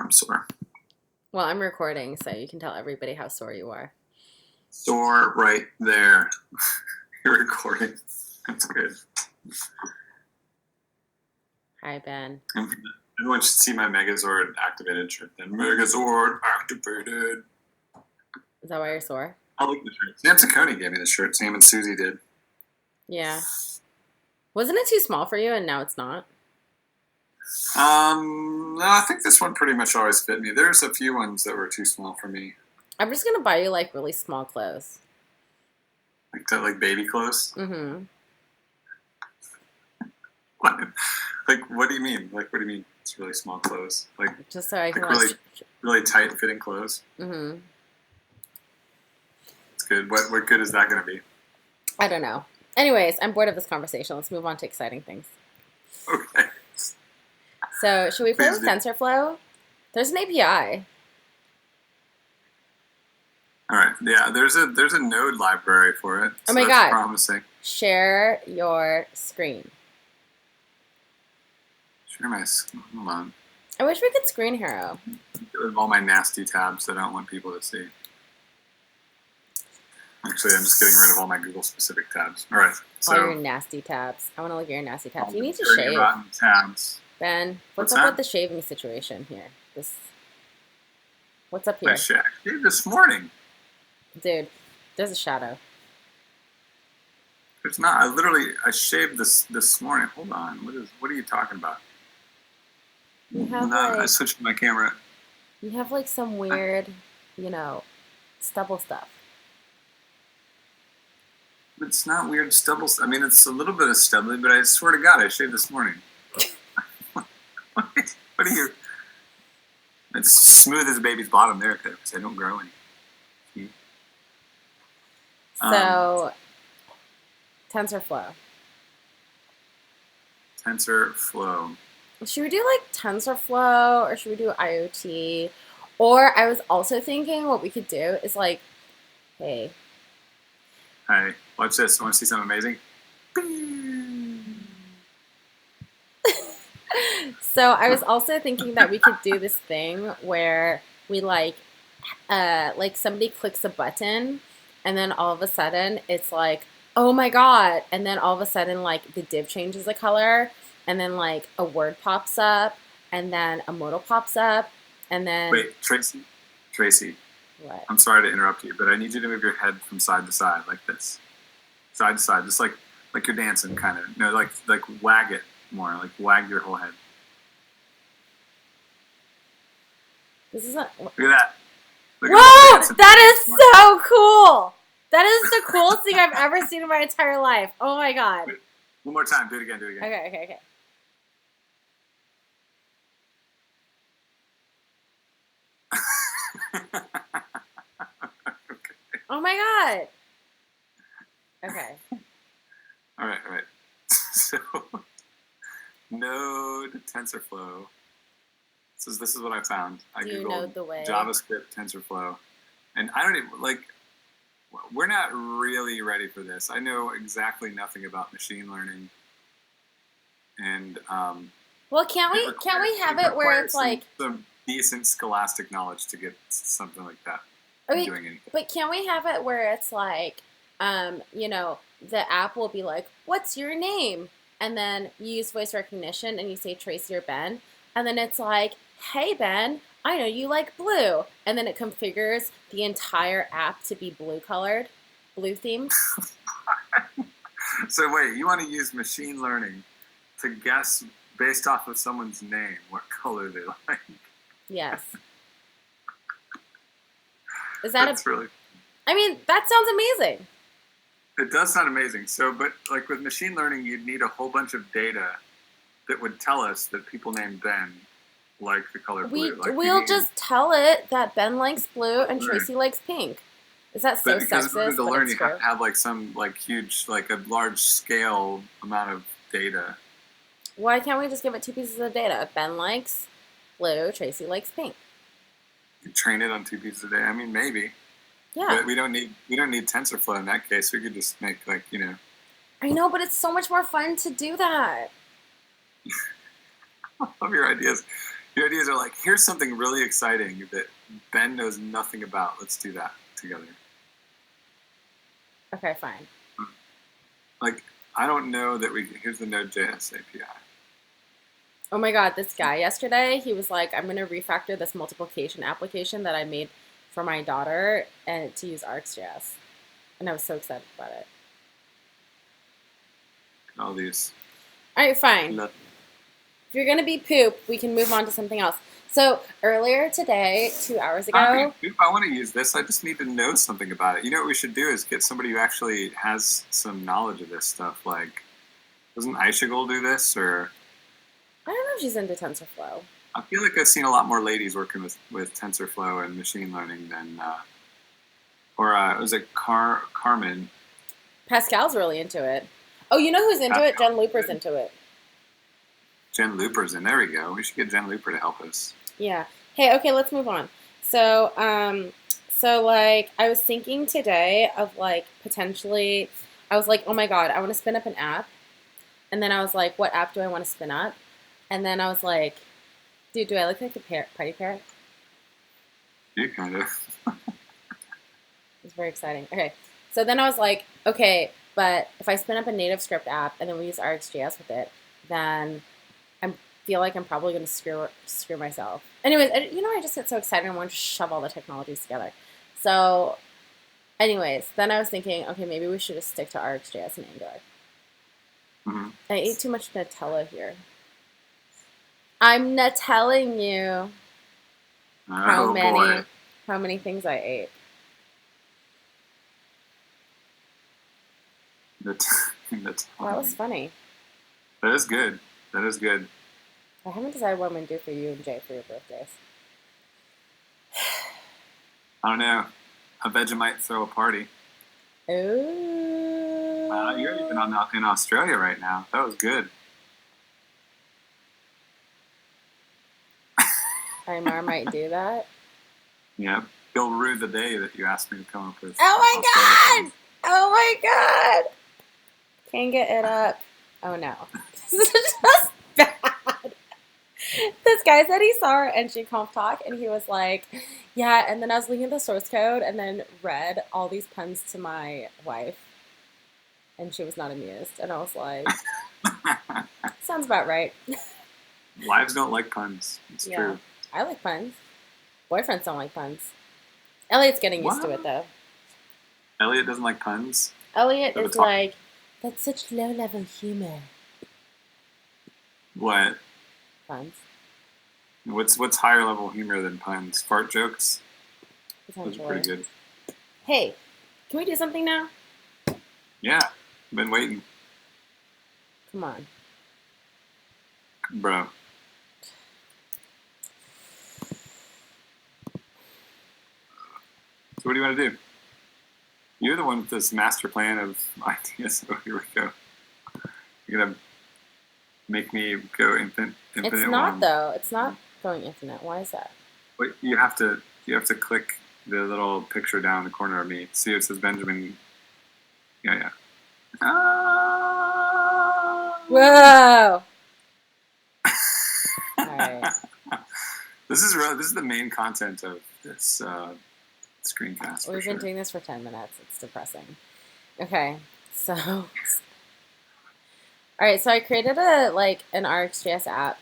I'm sore. Well, I'm recording, so you can tell everybody how sore you are. Sore right there. You're recording. That's good. Hi, Ben. Everyone should see my Megazord activated shirt then. Megazord activated. Is that why you're sore? I like the shirt. Sam Ciccone gave me the shirt. Sam and Susie did. Yeah. Wasn't it too small for you, and now it's not? No, I think this one pretty much always fit me. There's a few ones that were too small for me. I'm just gonna buy you like really small clothes. Like baby clothes? Mm-hmm. What do you mean? What do you mean it's really small clothes? Just so I can really tight fitting clothes? Mm-hmm. It's good. What good is that gonna be? I don't know. Anyways, I'm bored of this conversation. Let's move on to exciting things. Okay. So, should we play with TensorFlow? There's an API. All right. Yeah, there's a node library for it. So oh my god. Promising. Share your screen. Share my screen. Hold on. I wish we could screen hero. Get rid of all my nasty tabs that I don't want people to see. Actually, I'm just getting rid of all my Google specific tabs. All right. So all your nasty tabs. I want to look at your nasty tabs. You need to shave. Tabs. Ben, what's up with the shaving situation here? What's up here? I shaved this morning. Dude, there's a shadow. There's not. I shaved this morning. Hold on. What are you talking about? I switched my camera. You have like some weird, stubble stuff. It's not weird stubble. I mean, it's a little bit of stubbly, but I swear to God, I shaved this morning. What are you? It's smooth as a baby's bottom there because they don't grow any. So, TensorFlow. TensorFlow. Should we do like TensorFlow or should we do IoT? Or I was also thinking what we could do is like, hey. Hey, watch this. Want to see something amazing? So I was also thinking that we could do this thing where we like somebody clicks a button and then all of a sudden it's like, oh my god, and then all of a sudden like the div changes the color and then like a word pops up and then a modal pops up and then wait, Tracy. What? I'm sorry to interrupt you, but I need you to move your head from side to side like this. Side to side, just like you're dancing kind of. No, like wag it more, like wag your whole head. This isn't. Look at that. Whoa! That is so cool! That is the coolest thing I've ever seen in my entire life. Oh my god. Wait, one more time. Do it again. Okay. Okay. Oh my god. Okay. All right. So, Node TensorFlow. This is what I found. I googled JavaScript TensorFlow, and I don't even we're not really ready for this. I know exactly nothing about machine learning, and well, can't we have it where it's like some decent scholastic knowledge to get something like that? Okay, doing anything. But can we have it where it's like, the app will be like, "What's your name?" And then you use voice recognition and you say Tracy or Ben, and then it's like, "Hey Ben, I know you like blue," and then it configures the entire app to be blue themed. So wait, you want to use machine learning to guess based off of someone's name what color they like? Yes. That's really? I mean, that sounds amazing. It does sound amazing. So, but like with machine learning, you'd need a whole bunch of data that would tell us that people named Ben like the color blue. We'll just tell it that Ben likes blue and Tracy likes pink. Is that so sexist? Because in order to learn, you have to have some huge, a large scale amount of data. Why can't we just give it 2 pieces of data? Ben likes blue, Tracy likes pink. You train it on 2 pieces of data. I mean, maybe. Yeah. But we don't need TensorFlow in that case. We could just make I know, but it's so much more fun to do that. I love your ideas. Your ideas are like, here's something really exciting that Ben knows nothing about. Let's do that together. Okay, fine. Like, I don't know that here's the Node.js API. Oh my god, this guy yesterday, he was like, I'm going to refactor this multiplication application that I made for my daughter and to use RxJS. And I was so excited about it. All these. All right, fine. No. If you're going to be poop, we can move on to something else. So earlier today, 2 hours ago. I want to use this. I just need to know something about it. You know what we should do is get somebody who actually has some knowledge of this stuff. Like, doesn't Aishigul do this? Or I don't know if she's into TensorFlow. I feel like I've seen a lot more ladies working with TensorFlow and machine learning than, was it Carmen? Pascal's really into it. Oh, you know who's into it? Jen Looper's into it. Jen Looper's in. There we go. We should get Jen Looper to help us. Yeah. Hey, okay, let's move on. So, like, I was thinking today of, like, potentially, I was like, oh my god, I want to spin up an app. And then I was like, what app do I want to spin up? And then I was like, dude, do I look like the party parrot? You kind of. It's very exciting. Okay. So then I was like, okay, but if I spin up a native script app and then we use RxJS with it, then I feel like I'm probably going to screw myself. Anyways, I just get so excited and want to shove all the technologies together. So, anyways, then I was thinking, okay, maybe we should just stick to RxJS and Angular. Mm-hmm. I ate too much Nutella here. I'm not telling you how many things I ate. That was funny. That is good. That is good. I haven't decided what I'm going to do for you and Jay for your birthdays. I don't know. I bet you might throw a party. Ooh. You're even in Australia right now. That was good. I might do that. Yeah. You'll rue the day that you asked me to come up with. Oh my god! Oh my god! Can't get it up. Oh no. This is just bad. This guy said he saw our entry conf talk and he was like, yeah, and then I was looking at the source code and then read all these puns to my wife. And she was not amused. And I was like, sounds about right. Wives don't like puns. It's true. I like puns. Boyfriends don't like puns. Elliot's getting used to it, though. Elliot doesn't like puns? Elliot is like, that's such low-level humor. What? Puns. What's higher-level humor than puns? Fart jokes? Those are pretty good. Hey, can we do something now? Yeah, I've been waiting. Come on. Bro. So what do you want to do? You're the one with this master plan of ideas. So here we go. You're going to make me go infinite. It's not, though. It's not going infinite. Why is that? Wait, you have to click the little picture down in the corner of me. See, it says Benjamin. Yeah. Whoa! Alright. This is the main content of this screencast. We've been doing this for 10 minutes. It's depressing. Okay, so alright, so I created an RxJS app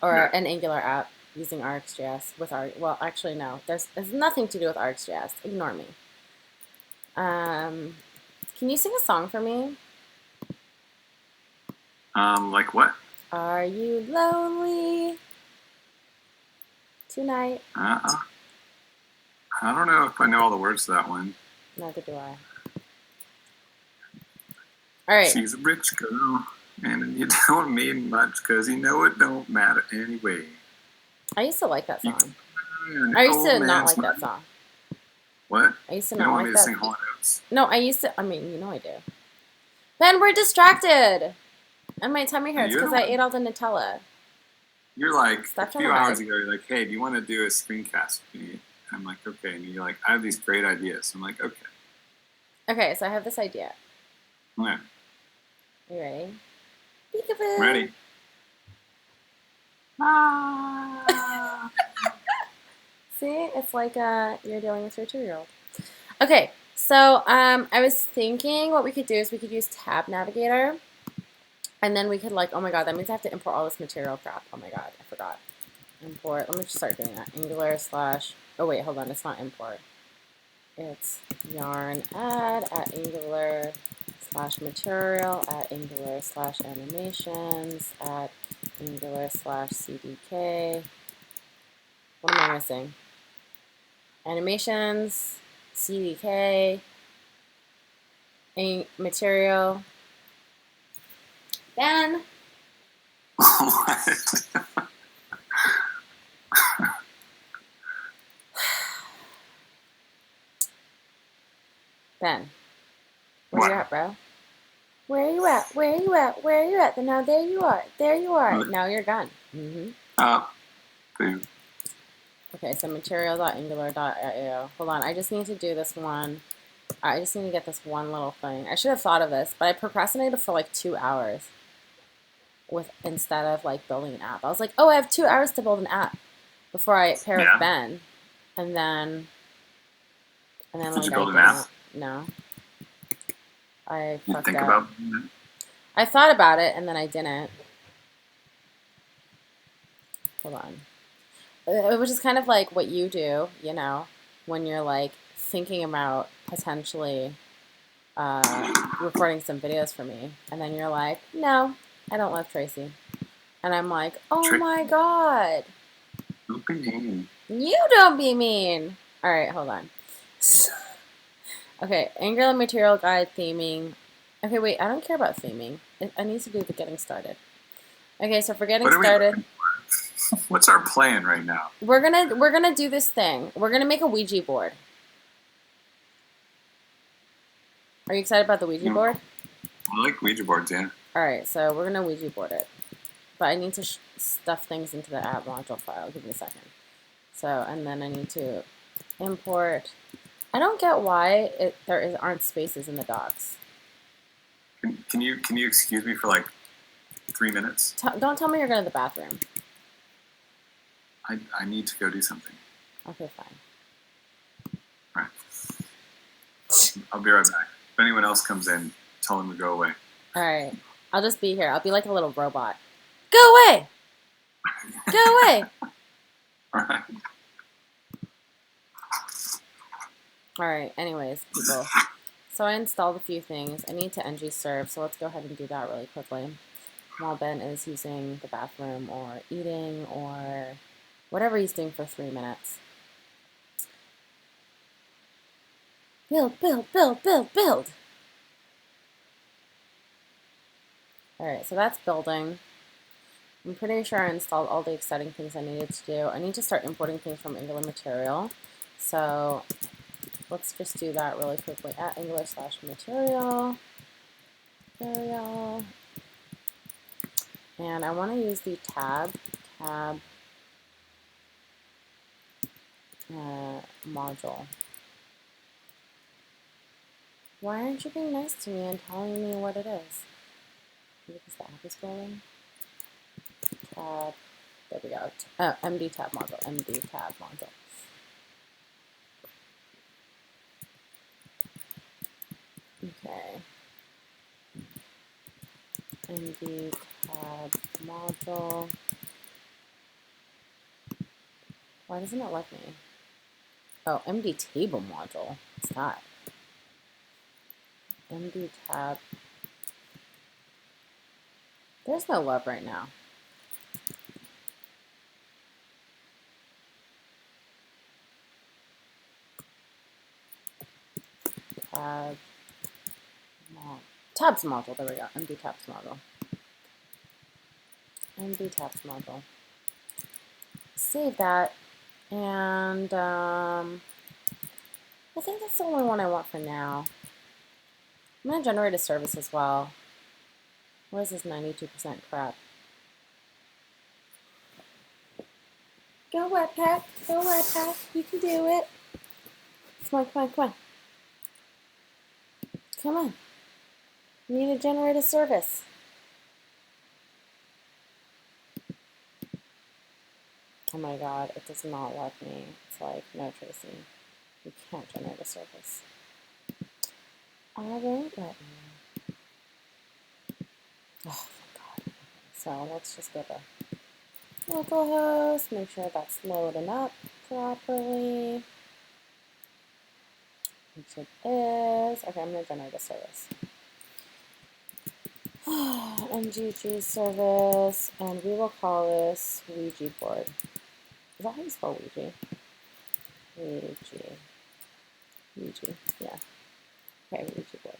or an Angular app using RxJS with well, actually no, there's nothing to do with RxJS. Ignore me. Can you sing a song for me? Like what? Are you lonely tonight? I don't know if I know all the words to that one. Neither do I. All right. She's a rich girl, and you don't mean much because you know it don't matter anyway. I used to like that song. I used to not like that song. What? I used to not like that. You don't want me to sing Hall & Oates? No, I used to. I mean, you know I do. Ben, we're distracted. And my tummy hurts because I ate all the Nutella. You're like, a few hours ago, you're like, hey, do you want to do a screencast with me? I'm like, okay. And you're like, I have these great ideas. I'm like, okay. Okay, so I have this idea. Okay. You ready? Peekaboo. Ready. See, it's like you're dealing with your 2-year-old. Okay, so I was thinking what we could do is we could use Tab Navigator, and then we could like, oh my god, that means I have to import all this material crap. Oh my god, I forgot. Import. Let me just start doing that. Angular slash. Oh wait, hold on. It's not import. It's yarn add at Angular slash material at Angular slash animations at Angular slash CDK. What am I missing? Animations, CDK, material. Ben. What? Ben, where you at, bro? Where are you at? Where are you at? Where are you at? Now there you are. There you are. Now you're gone. Boom. Okay, so material.angular.io. Hold on, I just need to do this one. I just need to get this one little thing. I should have thought of this, but I procrastinated for like 2 hours instead of like building an app. I was like, oh, I have 2 hours to build an app before I pair with Ben, and then Did like you build an app? No, I fucked think up. About I thought about it and then I didn't. Hold on. It was just kind of like what you do, you know, when you're like thinking about potentially recording some videos for me, and then you're like, no, I don't love Tracy, and I'm like, oh my god, don't be mean. You don't be mean. All right, hold on. Okay, Angular material guide theming. Okay, wait, I don't care about theming. I need to do the getting started. Okay, so for getting started, what's our plan right now? We're gonna do this thing. We're gonna make a Ouija board. Are you excited about the Ouija board? I like Ouija boards, yeah. All right, so we're gonna Ouija board it, but I need to stuff things into the app module file. Give me a second. So, and then I need to import. I don't get why aren't spaces in the docs. Can you excuse me for like 3 minutes? Don't tell me you're going to the bathroom. I need to go do something. Okay, fine. All right. I'll be right back. If anyone else comes in, tell them to go away. All right. I'll just be here. I'll be like a little robot. Go away! Go away! All right. All right. Anyways, people. So I installed a few things. I need to ng-serve, so let's go ahead and do that really quickly. While Ben is using the bathroom or eating or whatever he's doing for 3 minutes. Build, build, build, build, build! Alright, so that's building. I'm pretty sure I installed all the exciting things I needed to do. I need to start importing things from Angular material. So let's just do that really quickly at Angular / material. And I want to use the tab module. Why aren't you being nice to me and telling me what it is? Because the app is building. Tab. There we go. MD tab module. MD tab module. Okay. MD tab module. Why doesn't it let me? Oh, MD table module. What's that? MD tab. There's no love right now. Tabs module. There we go. MD tabs module. MD tabs module. Save that. And I think that's the only one I want for now. I'm going to generate a service as well. What is this 92% crap? Go Webpack. Go Webpack. You can do it. Come on, come on, come on. Come on. You need to generate a service. Oh my god, it does not let me. It's like, no, Tracy, you can't generate a service. I won't let you. Oh, thank God. Okay, so let's just go to localhost, make sure that's loading up properly. Which it is. Okay, I'm going to generate a service. NGG service, and we will call this Ouija board. Is that how you spell Ouija? Ouija. Ouija, yeah. Okay, Ouija board.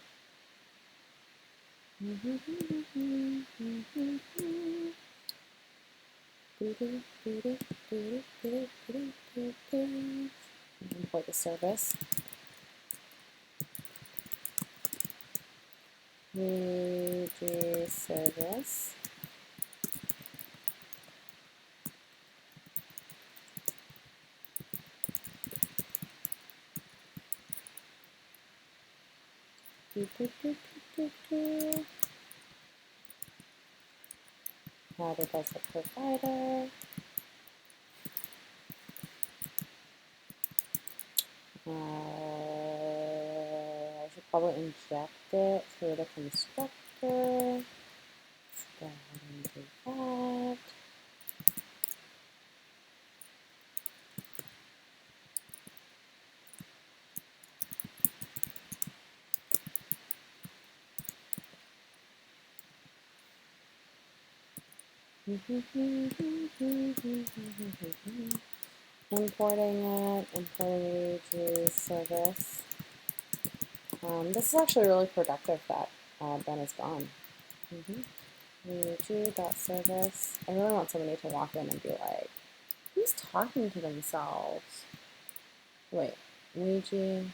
Import the service. Ouija service. Add it as a provider. I should probably inject it through the constructor. Let's go ahead and do that. Importing Ouija service. This is actually really productive that Ben is gone. Ouija.service. I really want somebody to walk in and be like, who's talking to themselves? Wait, Ouija.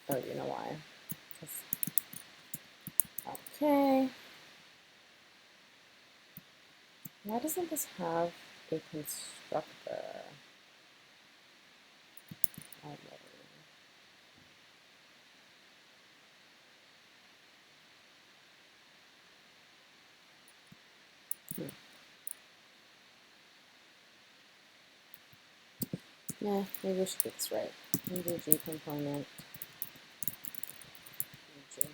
Oh, you know why? Okay. Why doesn't this have a constructor already? Yeah, maybe we should get this right. NGG component. NG.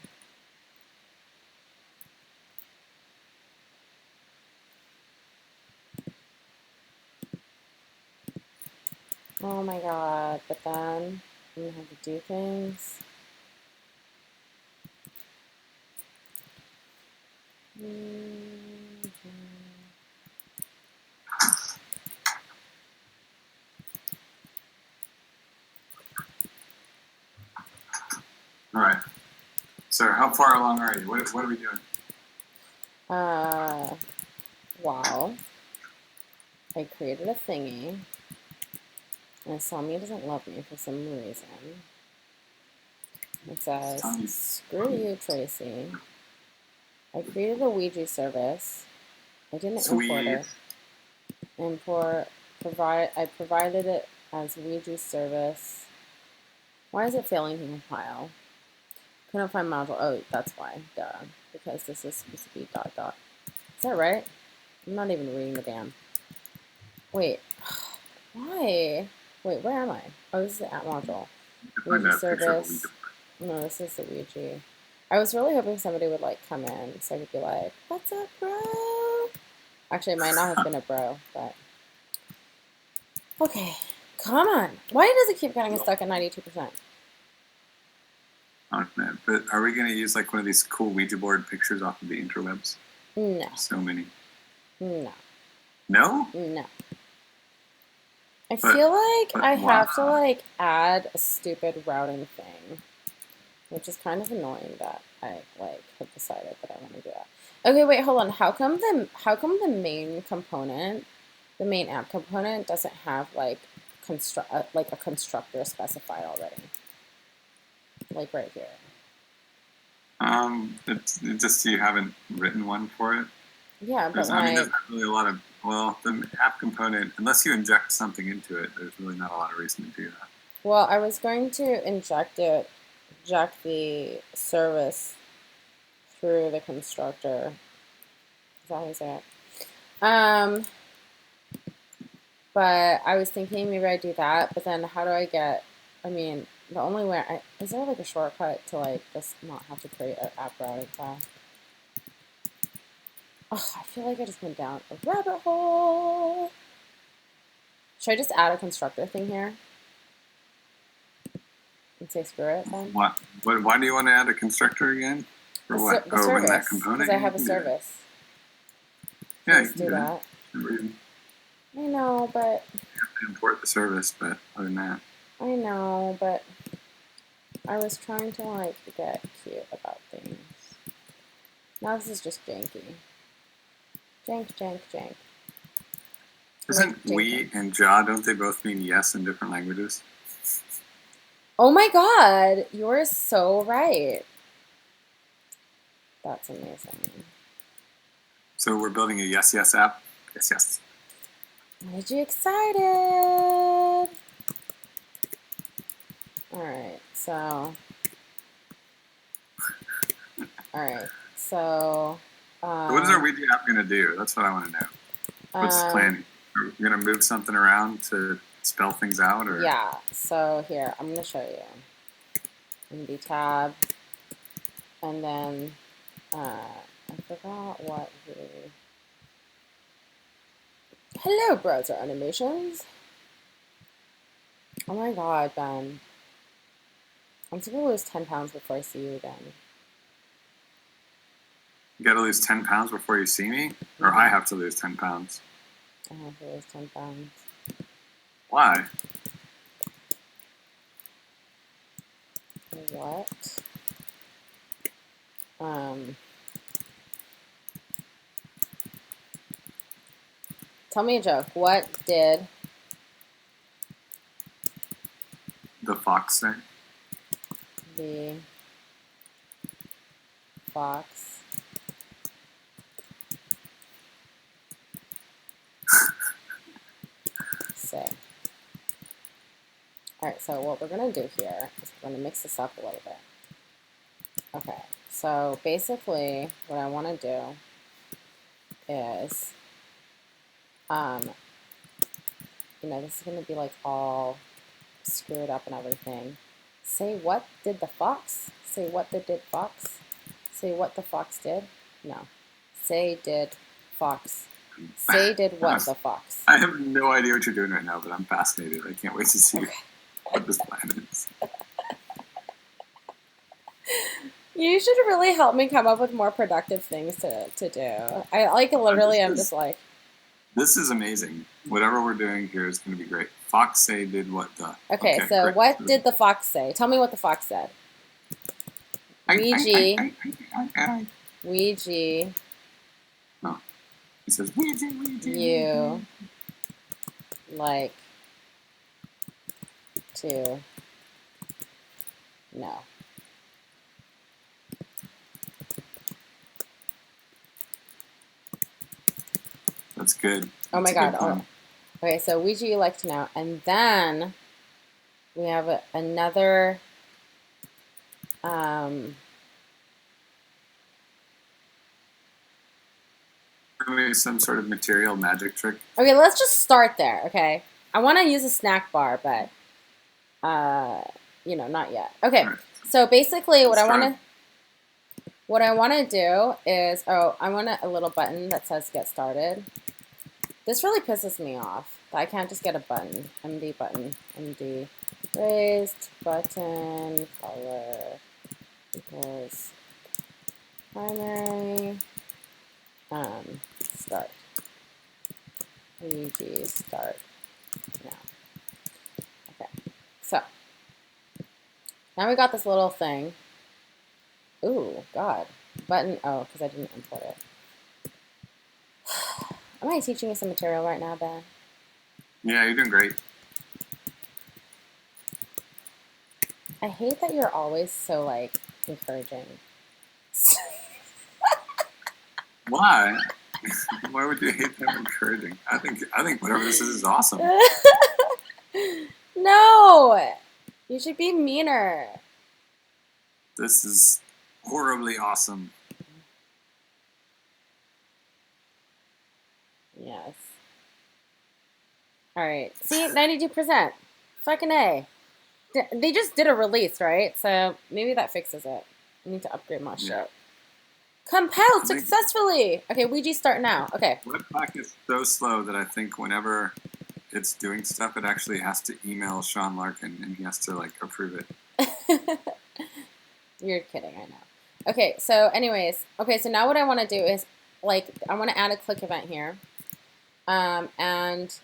Oh my god, but then I'm gonna have to do things. All right. So how far along are you? What are we doing? Wow. I created a thingy. And Sami doesn't love me for some reason. It says, screw you, Tracy. I created a Ouija service. I didn't import it. I provided it as Ouija service. Why is it failing to compile? Couldn't find module. Oh, that's why. Duh. Because this is supposed to be ... Is that right? I'm not even reading the damn. Wait. Why? Wait, where am I? Oh, this is the app module. Ouija service. No, this is the Ouija. I was really hoping somebody would like come in so I could be like, what's up, bro? Actually, it might not have been a bro, but okay. Come on. Why does it keep getting stuck at 92%? I don't know, but are we going to use like one of these cool Ouija board pictures off of the interwebs? No. So many. No. No? No. I feel like I have to like add a stupid routing thing, which is kind of annoying that I like have decided that I want to do that. Okay, wait, hold on. How come the main component, the main app component, doesn't have like a constructor specified already? Like right here. It's just you haven't written one for it. Yeah, but I mean, there's not really a lot of, well, the app component, unless you inject something into it, there's really not a lot of reason to do that. Well, I was going to inject the service through the constructor. Is that how you say it? But I was thinking maybe I'd do that, but then how do I get, I mean, the only way, is there like a shortcut to like just not have to create an app routing file? Oh, I feel like I just went down a rabbit hole. Should I just add a constructor thing here? And say screw it then? What? Why do you want to add a constructor again? For what? The service, in that component? because I have a service. Yeah, let's do that. I know, but... You have to import the service, but other than that... I know, but... I was trying to, like, get cute about things. Now this is just janky. Jank. Isn't we and ja, don't they both mean yes in different languages? Oh my god! You're so right. That's amazing. So we're building a yes app? Yes. Made you excited! Alright, so... what is our Ouija app going to do? That's what I want to know. What's the plan? Are we going to move something around to spell things out? Or? Yeah, so here, I'm going to show you. MD tab, and then, I forgot what the... Hello, browser animations! Oh my god, Ben. I'm supposed to lose 10 pounds before I see you again. You gotta lose 10 pounds before you see me? Or I have to lose 10 pounds? I have to lose 10 pounds. Why? What? Tell me a joke. What did the fox say? The fox say? Alright, so what we're going to do here is we're going to mix this up a little bit. Okay, so basically what I want to do is, this is going to be like all screwed up and everything. Say what did the fox? Say what did fox? Say what the fox did? No. Say did fox. Say did what the fox. I have no idea what you're doing right now, but I'm fascinated. I can't wait to see what this plan is. You should really help me come up with more productive things to do. I literally am just like... This is amazing. Whatever we're doing here is going to be great. Fox say did what the... Okay, so great. What did the fox say? Tell me what the fox said. Ouija. Ouija. No. He says, Ouija. You like to know. That's good. Oh my god. Oh. Okay, so Ouija you like to know. And then we have another maybe some sort of material magic trick. Okay, let's just start there, okay? I want to use a snack bar, but not yet. Okay. Right. So basically what I want to do is I want a little button that says get started. This really pisses me off. I can't just get a button. MD button. MD raised button color equals primary start. Ouija start now. Okay. So now we got this little thing. Ooh, God. Button. Oh, because I didn't import it. Am I teaching you some material right now, Ben? Yeah, you're doing great. I hate that you're always so, like, encouraging. Why? Why would you hate that I'm encouraging? I think whatever this is awesome. No! You should be meaner. This is horribly awesome. All right. See, 92%. Fucking A. They just did a release, right? So maybe that fixes it. I need to upgrade my shit. Compiled successfully. Okay, Ouija start now. Okay. Webpack is so slow that I think whenever it's doing stuff, it actually has to email Sean Larkin and he has to like approve it. You're kidding, I know. Okay, so anyways, so now what I want to do is like I want to add a click event here. And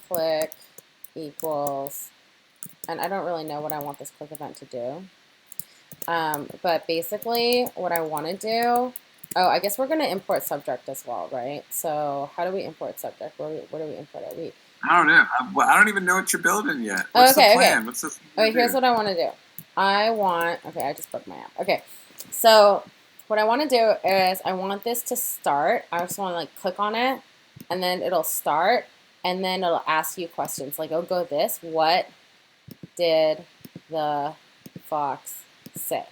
click equals, and I don't really know what I want this click event to do. But basically what I want to do, I guess we're going to import subject as well, right? So how do we import subject? Where do we import it? I don't know. I don't even know what you're building yet. What's the plan? Okay. What's this? Okay, here's what I want to do. I just broke my app. Okay, so what I want to do is I want this to start. I just want to like click on it, and then it'll start, and then it'll ask you questions. Like, it'll go this, what did the fox say?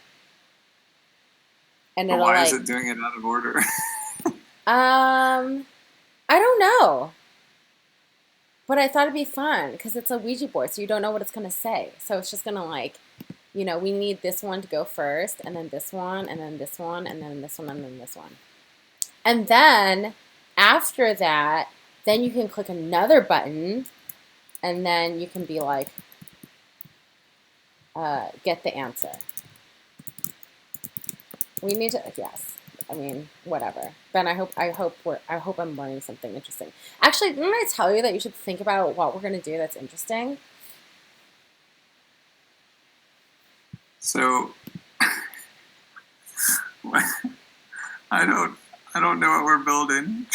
And it'll why is it doing it out of order? I don't know. But I thought it'd be fun because it's a Ouija board, so you don't know what it's going to say. So it's just going to like, you know, we need this one to go first, and then this one, and then this one, and then this one, and then this one. And then after that, then you can click another button, and then you can be like, get the answer. We need to, yes. I mean, whatever. Ben, I hope I'm learning something interesting. Actually, didn't I tell you that you should think about what we're gonna do that's interesting? So, I don't know what we're building.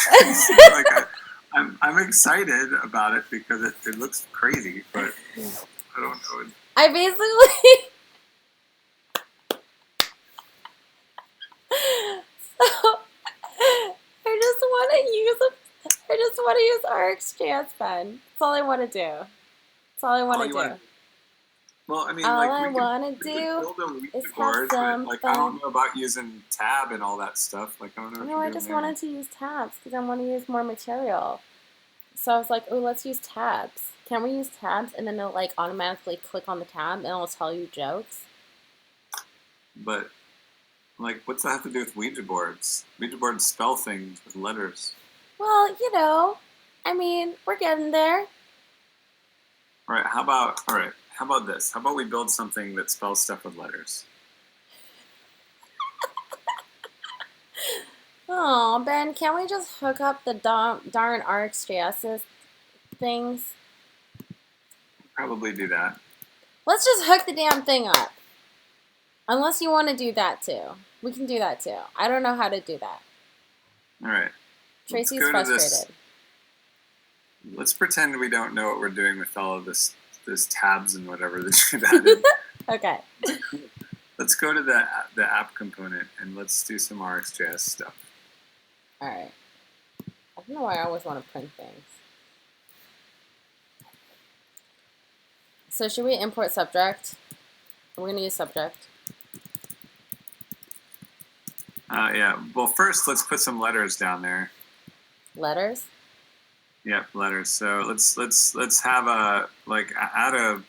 Like I'm excited about it because it looks crazy, but I don't know. I basically. I just want to use RxJS, Ben. That's all I want to do. That's all I want to do. Well, I mean, all like, I want to do is have some like, I don't know about using tab and all that stuff. Like, I don't know. No, I just wanted to use tabs because I want to use more material. So I was like, oh, let's use tabs. Can we use tabs? And then it'll like automatically click on the tab and it'll tell you jokes. But, like, what's that have to do with Ouija boards? Ouija boards spell things with letters. Well, you know, I mean, we're getting there. All right, how about this? How about we build something that spells stuff with letters? Oh, Ben, can't we just hook up the darn RxJS things? Probably do that. Let's just hook the damn thing up. Unless you want to do that too. We can do that too. I don't know how to do that. All right. Tracy's frustrated. Let's pretend we don't know what we're doing with all of this tabs and whatever that you've added. Okay. Let's go to the app component and let's do some RxJS stuff. All right. I don't know why I always want to print things. So should we import subject? We're going to use subject. Yeah. Well, first let's put some letters down there. Letters? Yep, letters. So let's have add a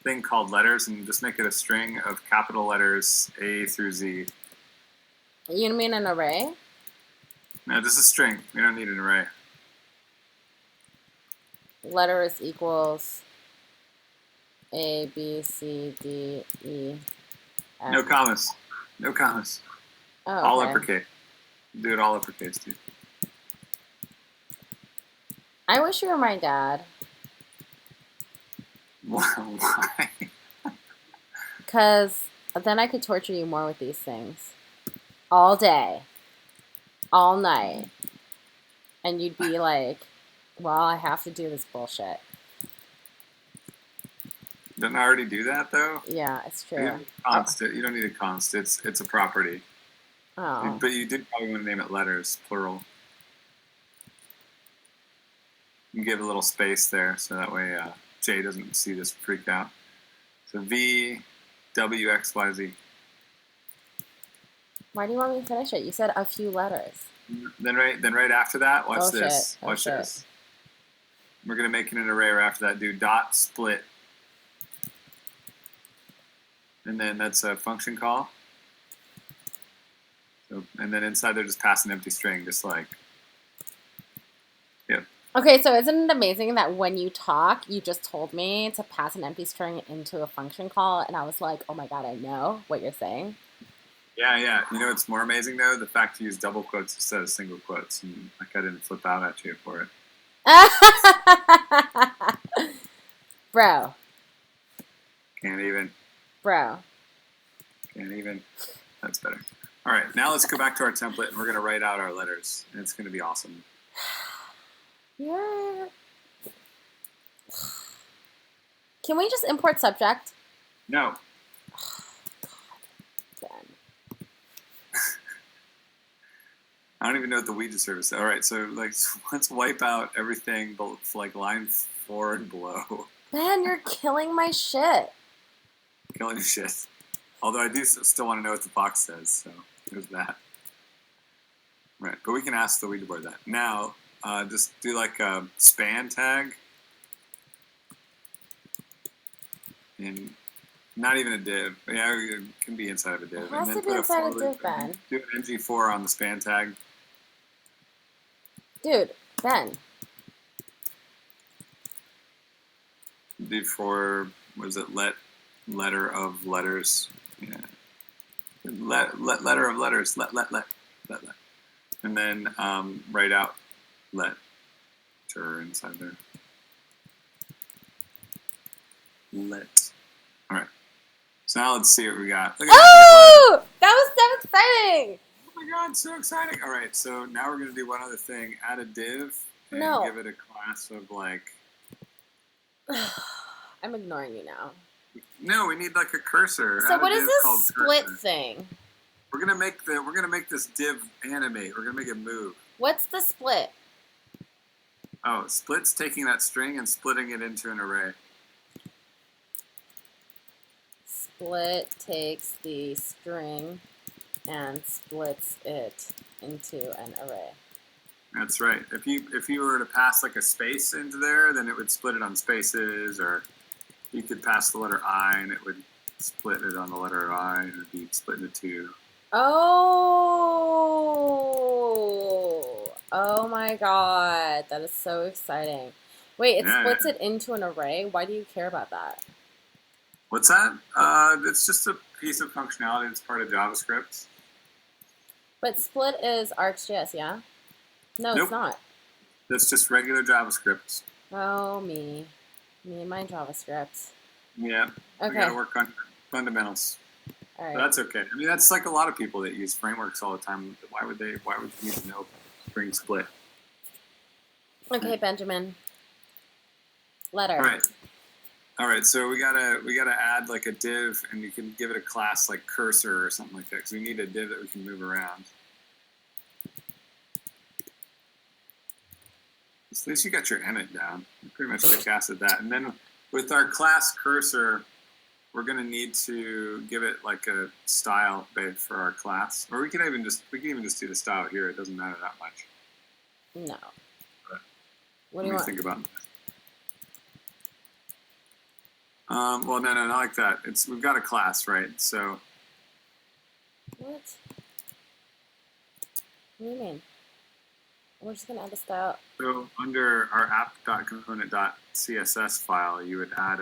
thing called letters and just make it a string of capital letters A through Z. You mean an array? No, just a string. We don't need an array. Letters equals A, B, C, D, E, F. No commas. No commas. Oh, okay. All uppercase. Do it all uppercase, too. I wish you were my dad. Why? Because then I could torture you more with these things. All day. All night. And you'd be like, well, I have to do this bullshit. Didn't I already do that, though? Yeah, it's true. You don't need a const. It's a property. Oh. But you did probably want to name it letters, plural. You can give a little space there so that way Jay doesn't see this freak out. So V, W, X, Y, Z. Why do you want me to finish it? You said a few letters. Then right after that, watch this. Watch this. we're going to make it an array right after that. Do dot split. And then that's a function call. So, and then inside there just pass an empty string, just like, yep. Okay, so isn't it amazing that when you talk, you just told me to pass an empty string into a function call, and I was like, oh my god, I know what you're saying. Yeah, yeah. You know what's more amazing, though? The fact you use double quotes instead of single quotes. And like I didn't flip out at you for it. Bro. Can't even. Bro. Can't even. That's better. All right, now let's go back to our template, and we're going to write out our letters. And it's going to be awesome. Yeah. Can we just import subject? No. Oh, God. Ben. I don't even know what the Ouija service is. All right, so like let's wipe out everything like line 4 and below. Ben, you're killing my shit. Killing your shit. Although I do still want to know what the box says, so there's that. Right, but we can ask the Ouija board that. Now, just do like a span tag. And not even a div. Yeah, it can be inside of a div. It has to be inside a div, Ben. Do an ng4 on the span tag. Dude, Ben. Do for, what is it, letter of letters. Yeah. Letter of letters. Let. And then write out letter inside there. Let. All right. So now let's see what we got. Look at that was so exciting. Oh my god, so exciting. All right, so now we're going to do one other thing. Add a div and give it a class of like... I'm ignoring you now. No, we need like a cursor. So what is this split thing? We're gonna make this div animate. We're gonna make it move. What's the split? Oh, split's taking that string and splitting it into an array. Split takes the string and splits it into an array. That's right. If you were to pass like a space into there, then it would split it on spaces, or you could pass the letter I and it would split it on the letter I, and it would be split into two. Oh my god, that is so exciting. Wait, it splits it into an array? Why do you care about that? What's that? It's just a piece of functionality that's part of JavaScript. But split is RxJS, yeah? No, nope. It's not. That's just regular JavaScript. Oh, me. Me and my JavaScript. Yeah. Okay. We gotta work on fundamentals. All right. But that's okay. I mean, that's like a lot of people that use frameworks all the time. Why would you need to know Spring Split? Okay, Benjamin. Letter. All right. So we gotta add like a div, and you can give it a class like cursor or something like that, because we need a div that we can move around. At least you got your emmet down. You pretty much kick-assed that. And then with our class cursor, we're going to need to give it like a style bit for our class. Or we can even just do the style here. It doesn't matter that much. No. But what do you want? Think about this. Well, no, not like that. We've got a class, right? So. What? What do you mean? We're just gonna add the style. So under our app.component.css file, you would add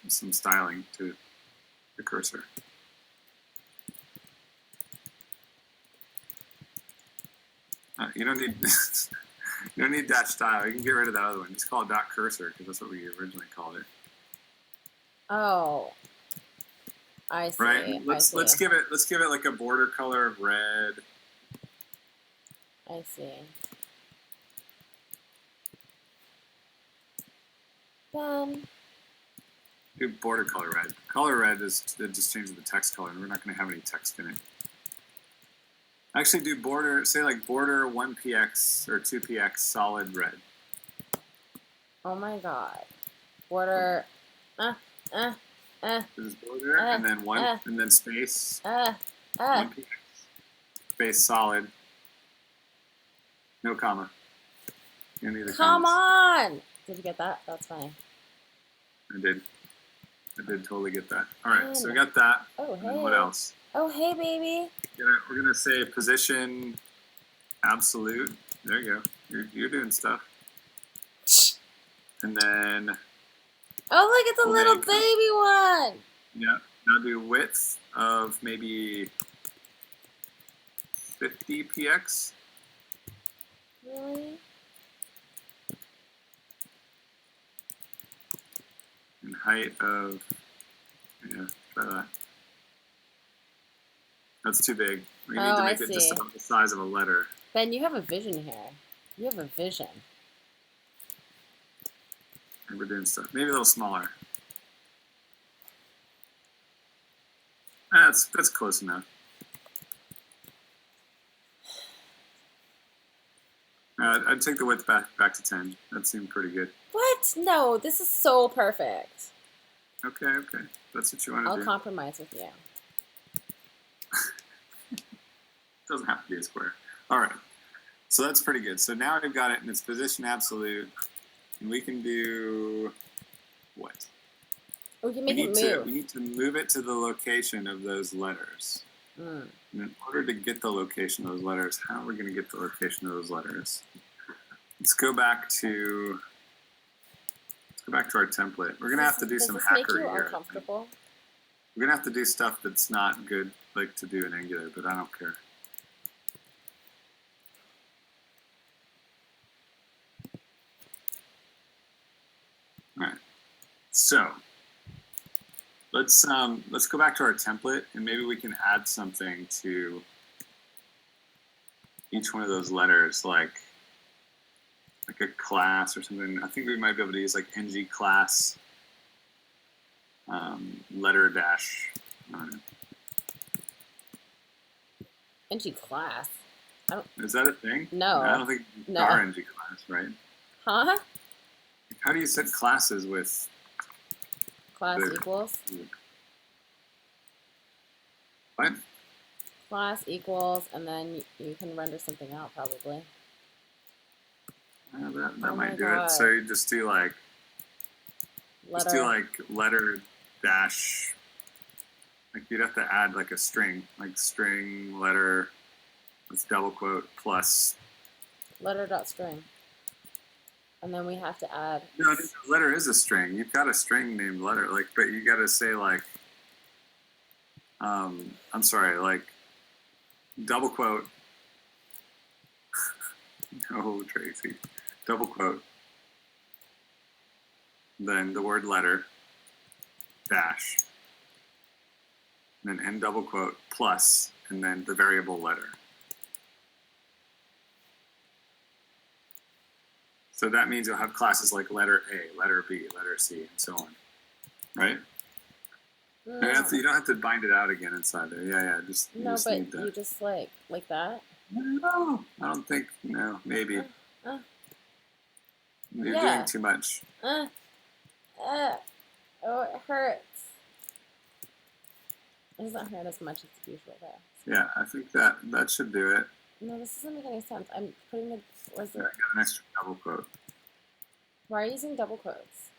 some styling to the cursor. You don't need you don't need dash style. You can get rid of that other one. Just call it dot cursor, because that's what we originally called it. Oh, I see. Right. Let's give it like a border color of red. I see. Do border color red. Color red just changes the text color, and we're not going to have any text in it. Actually, do border, say like border 1px or 2px solid red. Oh my god. Border. This is border, and then one, and then space. 1px. Space solid. No comma. Come on! Did you get that? That's funny. I did totally get that. All right, so we got that. Oh, hey. And what else? Oh, hey, baby. We're gonna say position absolute. There you go. You're doing stuff. And then. Oh, look, it's a little baby one. Yeah. Now do width of maybe 50 px. Really? And height of, yeah, try that. That's too big. We need to make it just about the size of a letter. Ben, you have a vision here. You have a vision. And we're doing stuff. Maybe a little smaller. That's close enough. I'd take the width back to 10. That seemed pretty good. What? No, this is so perfect. Okay. That's what you want to do. I'll compromise with you. Doesn't have to be a square. All right. So that's pretty good. So now we've got it in its position absolute. And we can do what? We can make it move. We need to move it to the location of those letters. And in order to get the location of those letters, how are we going to get the location of those letters? Let's go back to our template. We're going to have to do some hackery here. Does this make you uncomfortable? We're going to have to do stuff that's not good, like to do in Angular, but I don't care. All right. So let's go back to our template, and maybe we can add something to each one of those letters, like a class or something. I think we might be able to use like ng class letter dash. I don't know. ng class. Is that a thing? No. I don't think it's our ng class, right? Huh? How do you set classes with class equals? What? Class equals, and then you can render something out probably. That might do it. So you just do like letter dash. Like you'd have to add like a string, like string letter with double quote plus letter dot string. And then we have to add. No, letter is a string. You've got a string named letter, like, but you got to say like, I'm sorry, like, double quote. No, Tracy, double quote. Then the word letter, dash. And then end double quote plus, and then the variable letter. So that means you'll have classes like letter A, letter B, letter C, and so on, right? No. You don't have to bind it out again inside there. Yeah, just you just need that. You just like that? No, I don't think. No, maybe. You're doing too much. Oh, it hurts. It doesn't hurt as much as usual though. Yeah, I think that should do it. No, this doesn't make any sense. I'm putting the. Where's the? I got an extra double quote. Why are you using double quotes?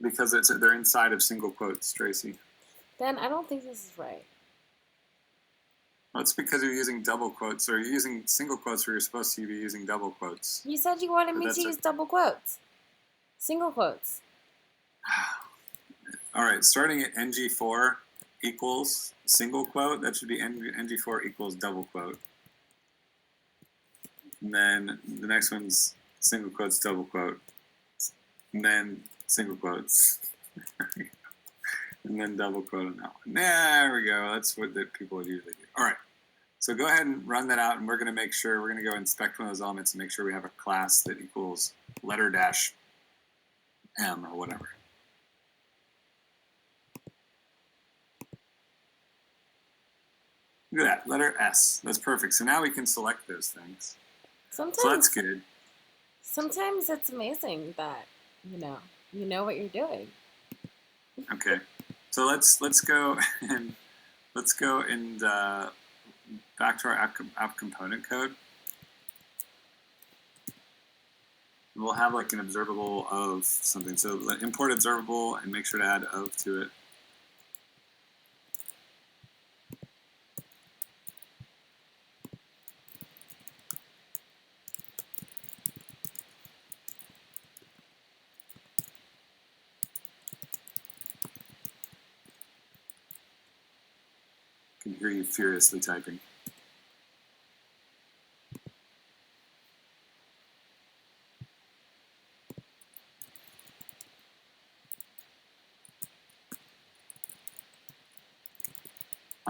Because they're inside of single quotes, Tracy. Ben, I don't think this is right. Well, it's because you're using double quotes, or you're using single quotes where you're supposed to be using double quotes. You said you wanted me to use double quotes. Single quotes. All right, starting at ng4 equals single quote, that should be ng4 equals double quote. And then the next one's single quotes, double quote. And then single quotes. And then double quote on that one. There we go. That's what the people would usually do. All right. So go ahead and run that out, and we're going to make sure, we're going to go inspect one of those elements and make sure we have a class that equals letter dash M or whatever. Look at that, letter S. That's perfect. So now we can select those things. So that's good. Sometimes it's amazing that, you know what you're doing. Okay. So let's go and back to our app component code. We'll have like an observable of something. So import observable and make sure to add of to it. I can hear you furiously typing.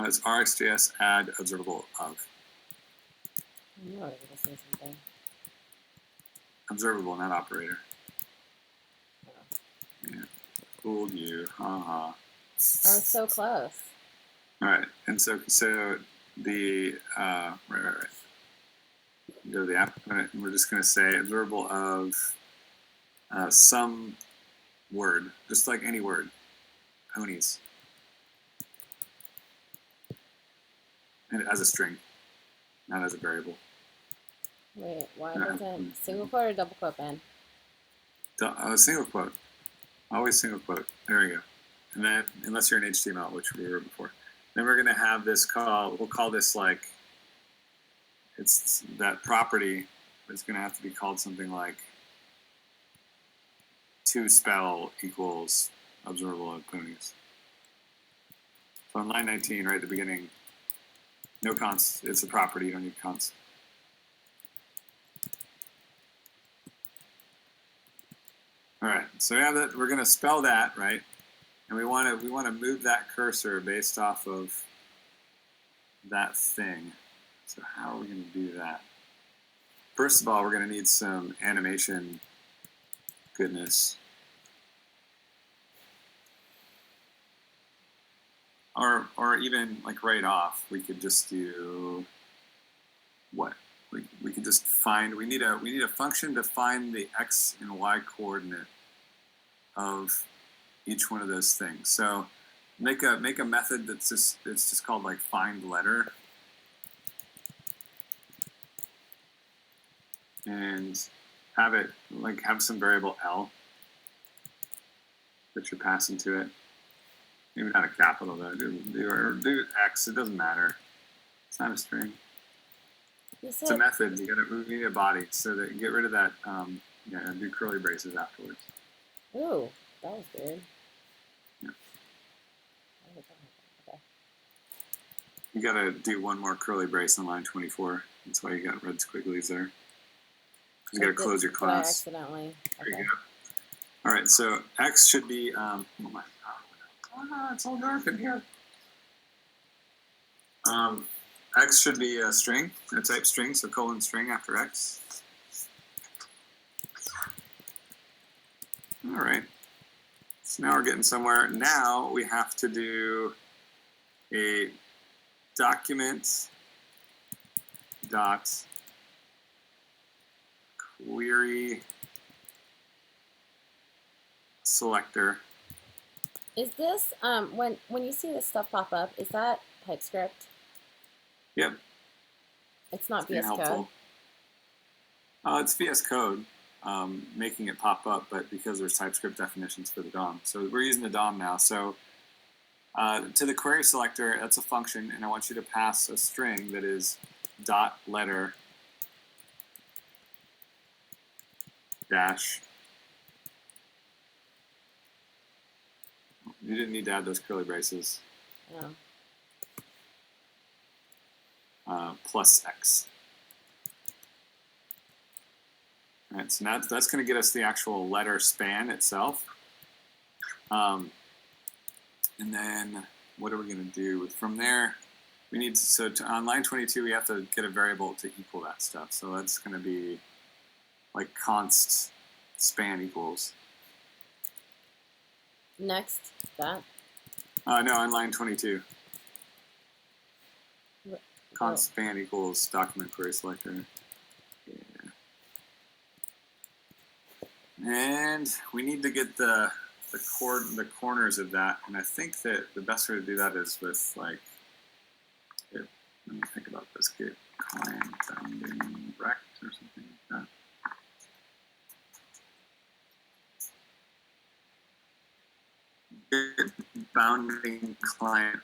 It's RxJS add observable of. I knew I was going to say something. Observable, not operator. Oh. Yeah, fooled you. Haha. I was so close. All right, and so the right. Go to the app. We're just going to say observable of some word, just like any word. Ponies. And as a string, not as a variable. Wait, why doesn't single quote or double quote, Ben? Single quote. Always single quote. There we go. And then, unless you're in HTML, which we were before. Then we're going to have this call, we'll call this like, it's that property is going to have to be called something like toSpell equals observable of ponies. So on line 19, right at the beginning, no const, it's a property, you don't need const. All right, so we have that. We're going to spell that, right? And we want to move that cursor based off of that thing. So how are we going to do that? First of all, we're going to need some animation goodness. Or even like right off, we could just do what? We could just find, we need a function to find the x and y coordinate of each one of those things. So make a method that's just called like find letter. And have some variable L that you're passing to it. Maybe not a capital though. Do X. It doesn't matter. It's not a string. It's a method. We need a body so that you get rid of that. Do curly braces afterwards. Ooh, that was weird. Yeah. Okay. You got to do one more curly brace on line 24. That's why you got red squigglies there. You got to close your class. Accidentally. There you go. All right, so X should be, oh my God, it's all dark in here. X should be a string, a type string, so colon string after X. All right, so now we're getting somewhere. Now we have to do a document dot query selector. Is this when you see this stuff pop up? Is that TypeScript? Yep. It's not VS Code. It's VS Code, making it pop up, but because there's TypeScript definitions for the DOM, so we're using the DOM now. So to the query selector, that's a function, and I want you to pass a string that is dot letter dash. You didn't need to add those curly braces. Oh. Plus X. All right, so that's going to get us the actual letter span itself. And then what are we going to do? From there, we need to, on line 22, we have to get a variable to equal that stuff. So that's going to be like const span equals. Next, that? No, on line 22. Const span equals document query selector. Yeah. And we need to get the corners of that, and I think that the best way to do that is with like, let me think about this, get client bounding rect or something like that. bounding client,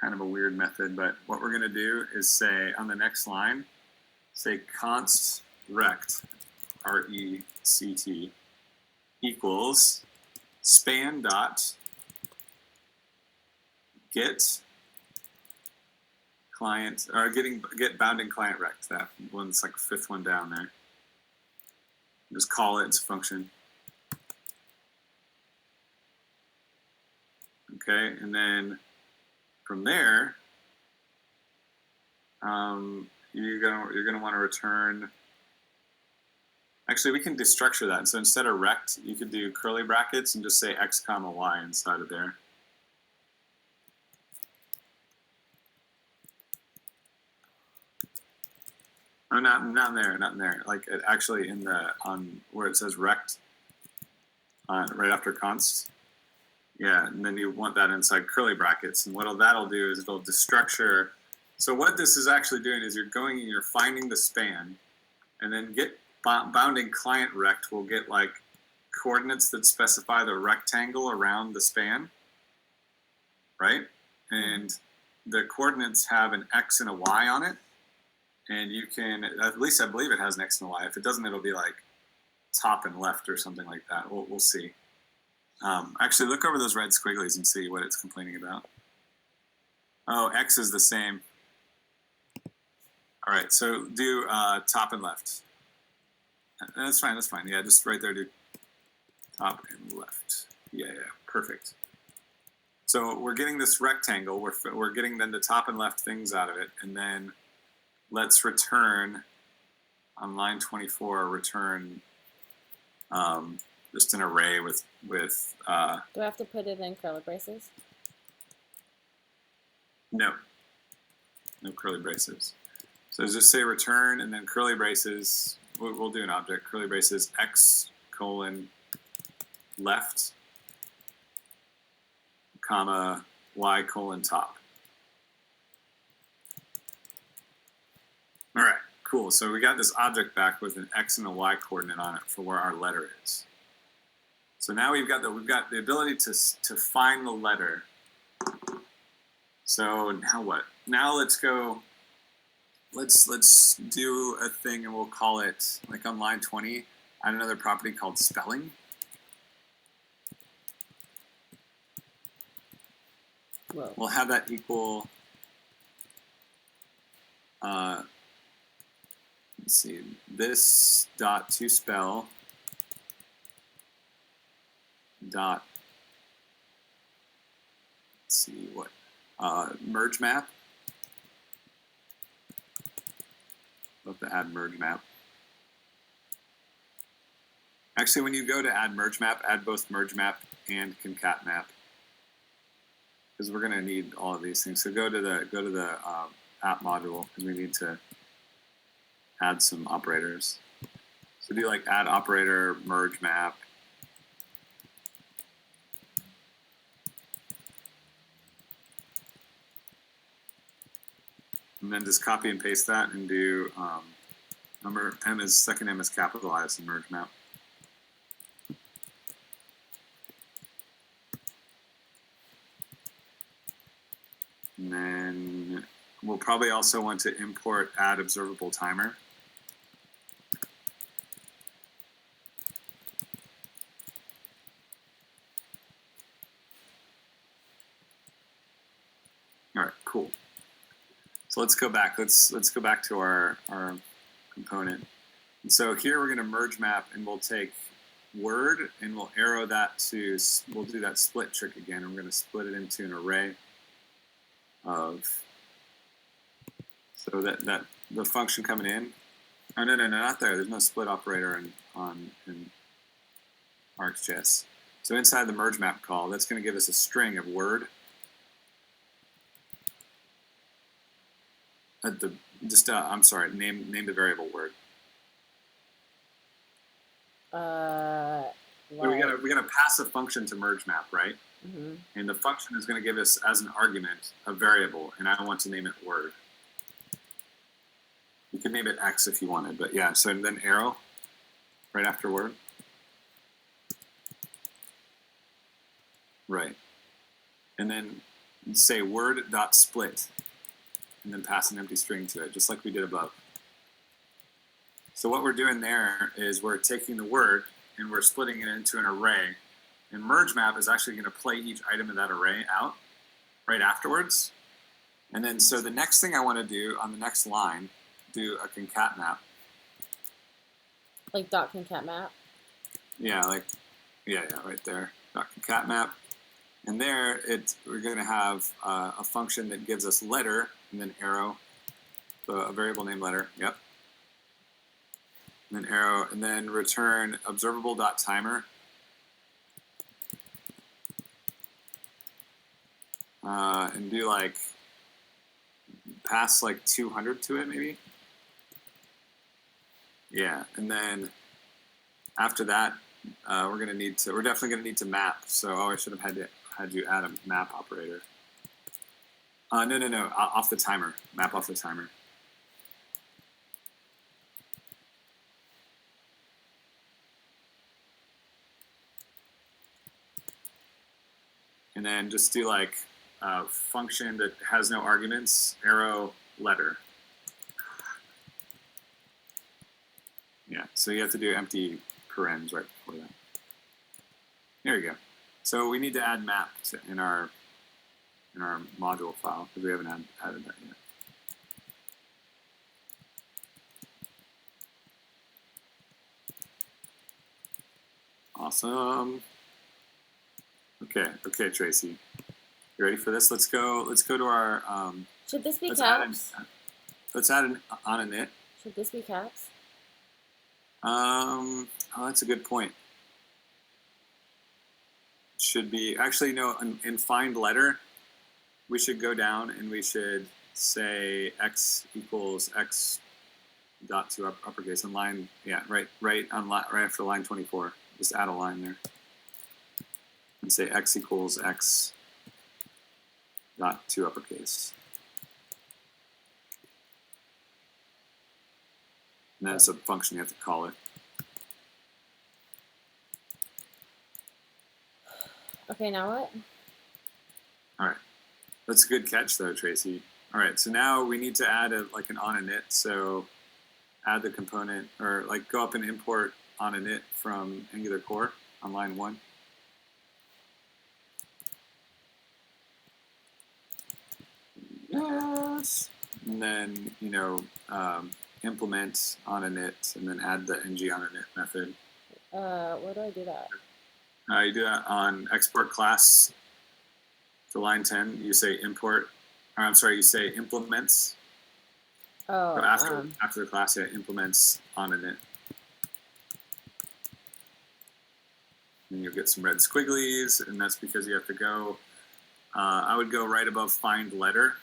kind of a weird method, but what we're going to do is say on the next line, say const rect, R-E-C-T, equals span dot get client, or get bounding client rect, that one's like fifth one down there. Just call it, it's a function. Okay, and then from there, you're gonna want to return. Actually, we can destructure that. So instead of rect, you could do curly brackets and just say x comma y inside of there. Oh, not in there, not in there. Like it actually in the where it says rect, right after const. Yeah, and then you want that inside curly brackets. And what that'll do is it'll destructure. So what this is actually doing is you're finding the span, and then get bounding client rect will get like coordinates that specify the rectangle around the span, right? And the coordinates have an x and a y on it. And you can, at least I believe it has an x and a y. If it doesn't, it'll be like top and left or something like that. We'll see. Actually, look over those red squigglies and see what it's complaining about. Oh, x is the same. All right, so do top and left. That's fine, that's fine. Yeah, just right there, do top and left. Yeah, perfect. So we're getting this rectangle. We're getting then the top and left things out of it, and then let's return on line 24. Return just an array with. Do I have to put it in curly braces? No curly braces. So just say return and then curly braces. We'll do an object curly braces x colon left comma y colon top. All right, cool. So we got this object back with an x and a y coordinate on it for where our letter is. So now we've got the ability to find the letter. So now what? Now let's go. Let's do a thing, and we'll call it, like on line 20, add another property called spelling. Whoa. We'll have that equal. Let's see. This dot to spell dot. Let's see what merge map. Love to add merge map. Actually, when you go to add merge map, add both merge map and concat map, because we're going to need all of these things. So go to the app module, because we need to add some operators. So do like add operator merge map. And then just copy and paste that and do number M is second M is capitalized in merge map. And then we'll probably also want to import add observable timer. All right, cool. So let's go back. Let's go back to our component. And so here we're going to merge map, and we'll take word, and we'll arrow that to. We'll do that split trick again. And we're going to split it into an array of. So that the function coming in. Oh no, not there. There's no split operator in RxJS. So inside the merge map call, that's going to give us a string of word. I'm sorry. Name the variable word. So we gotta pass a function to merge map, right? Mm-hmm. And the function is going to give us as an argument a variable, and I want to name it word. You could name it X if you wanted, but yeah. So then arrow right after word. Right. and then say word.split, and then pass an empty string to it, just like we did above. So what we're doing there is we're taking the word and we're splitting it into an array. And merge map is actually going to play each item in that array out right afterwards. And then so the next thing I want to do on the next line, do a concat map. Like dot concat map? Yeah, like, yeah, right there. Dot concat map. And there, we're going to have a function that gives us letter and then arrow, so a variable named letter. Yep. And then arrow, and then return observable.timer. And do like, pass like 200 to it maybe. Yeah, and then after that, we're definitely gonna need to map. So, I should have had you add a map operator. No, off the timer, map off the timer. And then just do like a function that has no arguments, arrow, letter. Yeah, so you have to do empty parens right before that. There you go. So we need to add map in our module file because we haven't added that yet. Awesome. Okay, Tracy. You ready for this? Let's go to our should this be caps? Let's add an on init. Should this be caps? Oh, that's a good point. Should be actually no. In find letter, we should go down and we should say x equals x dot to uppercase on line. Yeah, right after line 24. Just add a line there and say x equals x dot to uppercase. And that's a function you have to call it. Okay, now what? All right. That's a good catch, though, Tracy. All right, so now we need to add like an on init. So add the component, or like go up and import on init from Angular core on line 1. Yes. And then, implement on init, and then add the ng on init method. Where do I do that? You do that on export class to line 10. You say import, or I'm sorry, you say implements. Oh. So after the class, yeah, implements on init. And you'll get some red squigglies, and that's because you have to go. I would go right above find letter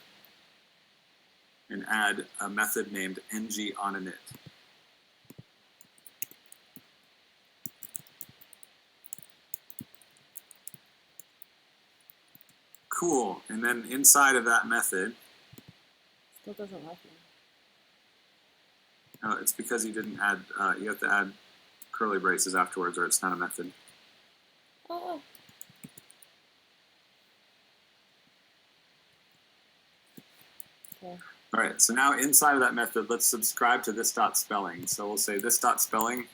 and add a method named ng on init. Cool. And then inside of that method, still doesn't like me. Oh, it's because you didn't add. You have to add curly braces afterwards, or it's not a method. Oh. Okay. All right. So now inside of that method, let's subscribe to this dot spelling. So we'll say this dot spelling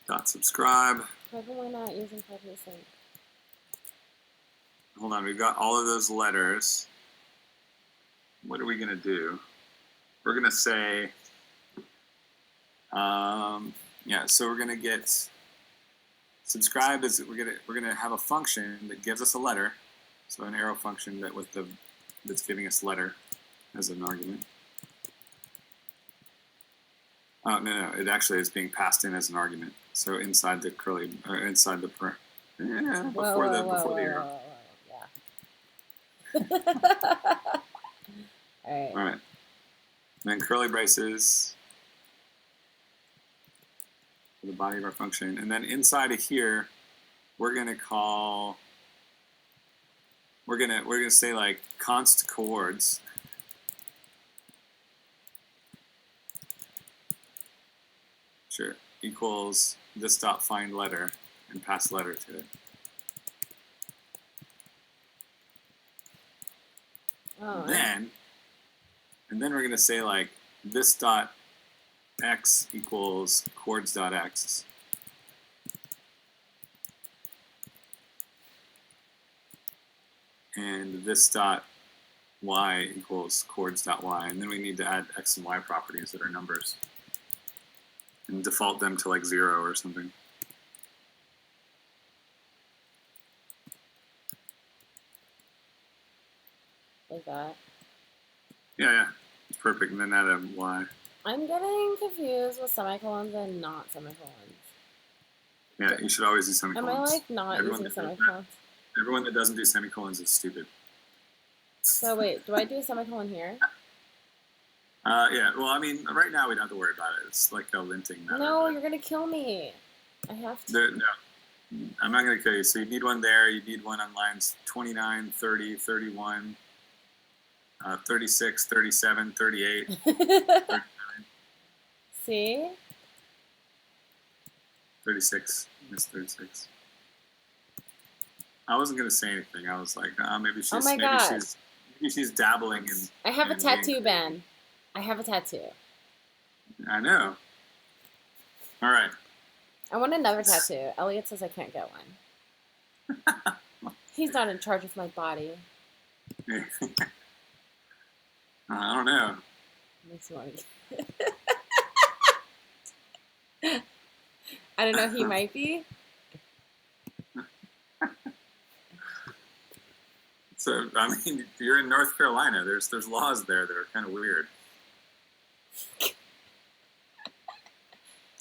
dot subscribe. Why am I not using copy sync? Hold on, we've got all of those letters. What are we gonna do? We're gonna say, yeah. So we're gonna get subscribe is we're gonna have a function that gives us a letter. So an arrow function that's giving us letter as an argument. Oh no, it actually is being passed in as an argument. So inside the curly, or inside the before the arrow. Yeah. All right. And then curly braces for the body of our function, and then inside of here, we're gonna say like const coords. Sure, equals this dot find letter and pass letter to it. Oh. And then we're going to say, like, this dot x equals chords.x. And this dot y equals chords.y. And then we need to add x and y properties that are numbers. And default them to, like, 0 or something. Like that? Yeah. It's perfect. And then add a y. I'm getting confused with semicolons and not semicolons. Yeah, you should always do semicolons. Am I, like, not using semicolons? Everyone that doesn't do semicolons is stupid. So wait, do I do a semicolon here? Yeah, well, I mean, right now we don't have to worry about it. It's like a linting matter. No, you're going to kill me. I have to. No, I'm not going to kill you. So you need one there. You need one on lines 29, 30, 31, 36, 37, 38, 39. See? 36. Miss 36. I wasn't going to say anything. I was like, maybe she's, maybe she's dabbling in. I have a tattoo, Ben. I have a tattoo. I know. All right. I want another tattoo. Elliot says I can't get one. He's not in charge of my body. I don't know. Makes me want to... I don't know. He might be. So, I mean, you're in North Carolina. There's laws there that are kind of weird.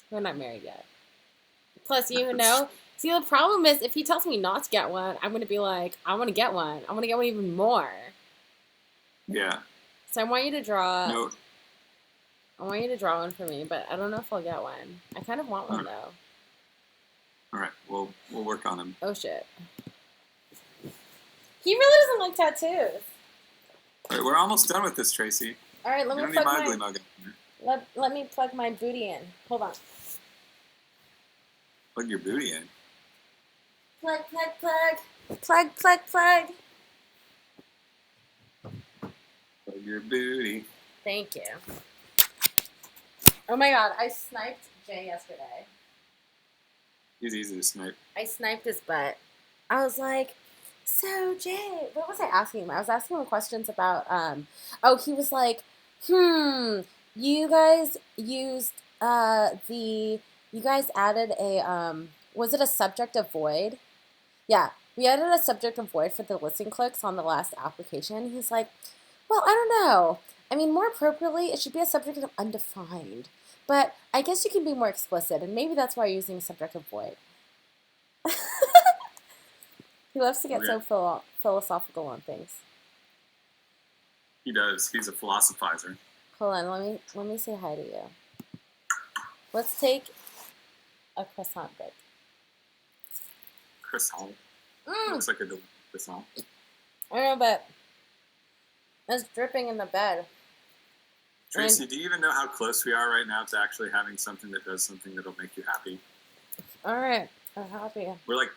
We're not married yet. Plus, you know, see, the problem is if he tells me not to get one, I'm going to be like, I want to get one. I want to get one even more. Yeah. So I want you to draw. No. I want you to draw one for me, but I don't know if I'll get one. I kind of want one, though. All right. We'll work on them. Oh, shit. He really doesn't like tattoos. All right, we're almost done with this, Tracy. All right, let me plug let me plug my booty in. Hold on. Plug your booty in. Plug, plug, plug. Plug, plug, plug. Plug your booty. Thank you. Oh my god, I sniped Jay yesterday. He's easy to snipe. I sniped his butt. I was like, so Jay, what was I asking him? I was asking him questions about, he was like, you guys used, you guys added a, was it a subjective void? Yeah, we added a subjective void for the listen clicks on the last application. He's like, well, I don't know. I mean, more appropriately, it should be a subjective undefined. But I guess you can be more explicit, and maybe that's why you're using subjective void. He loves to get so philosophical on things. He does. He's a philosophizer. Hold on, let me say hi to you. Let's take a croissant break. Croissant? Looks like a croissant. I know, but it's dripping in the bed. Tracy, do you even know how close we are right now to actually having something that does something that'll make you happy? All right, I'm happy. We're like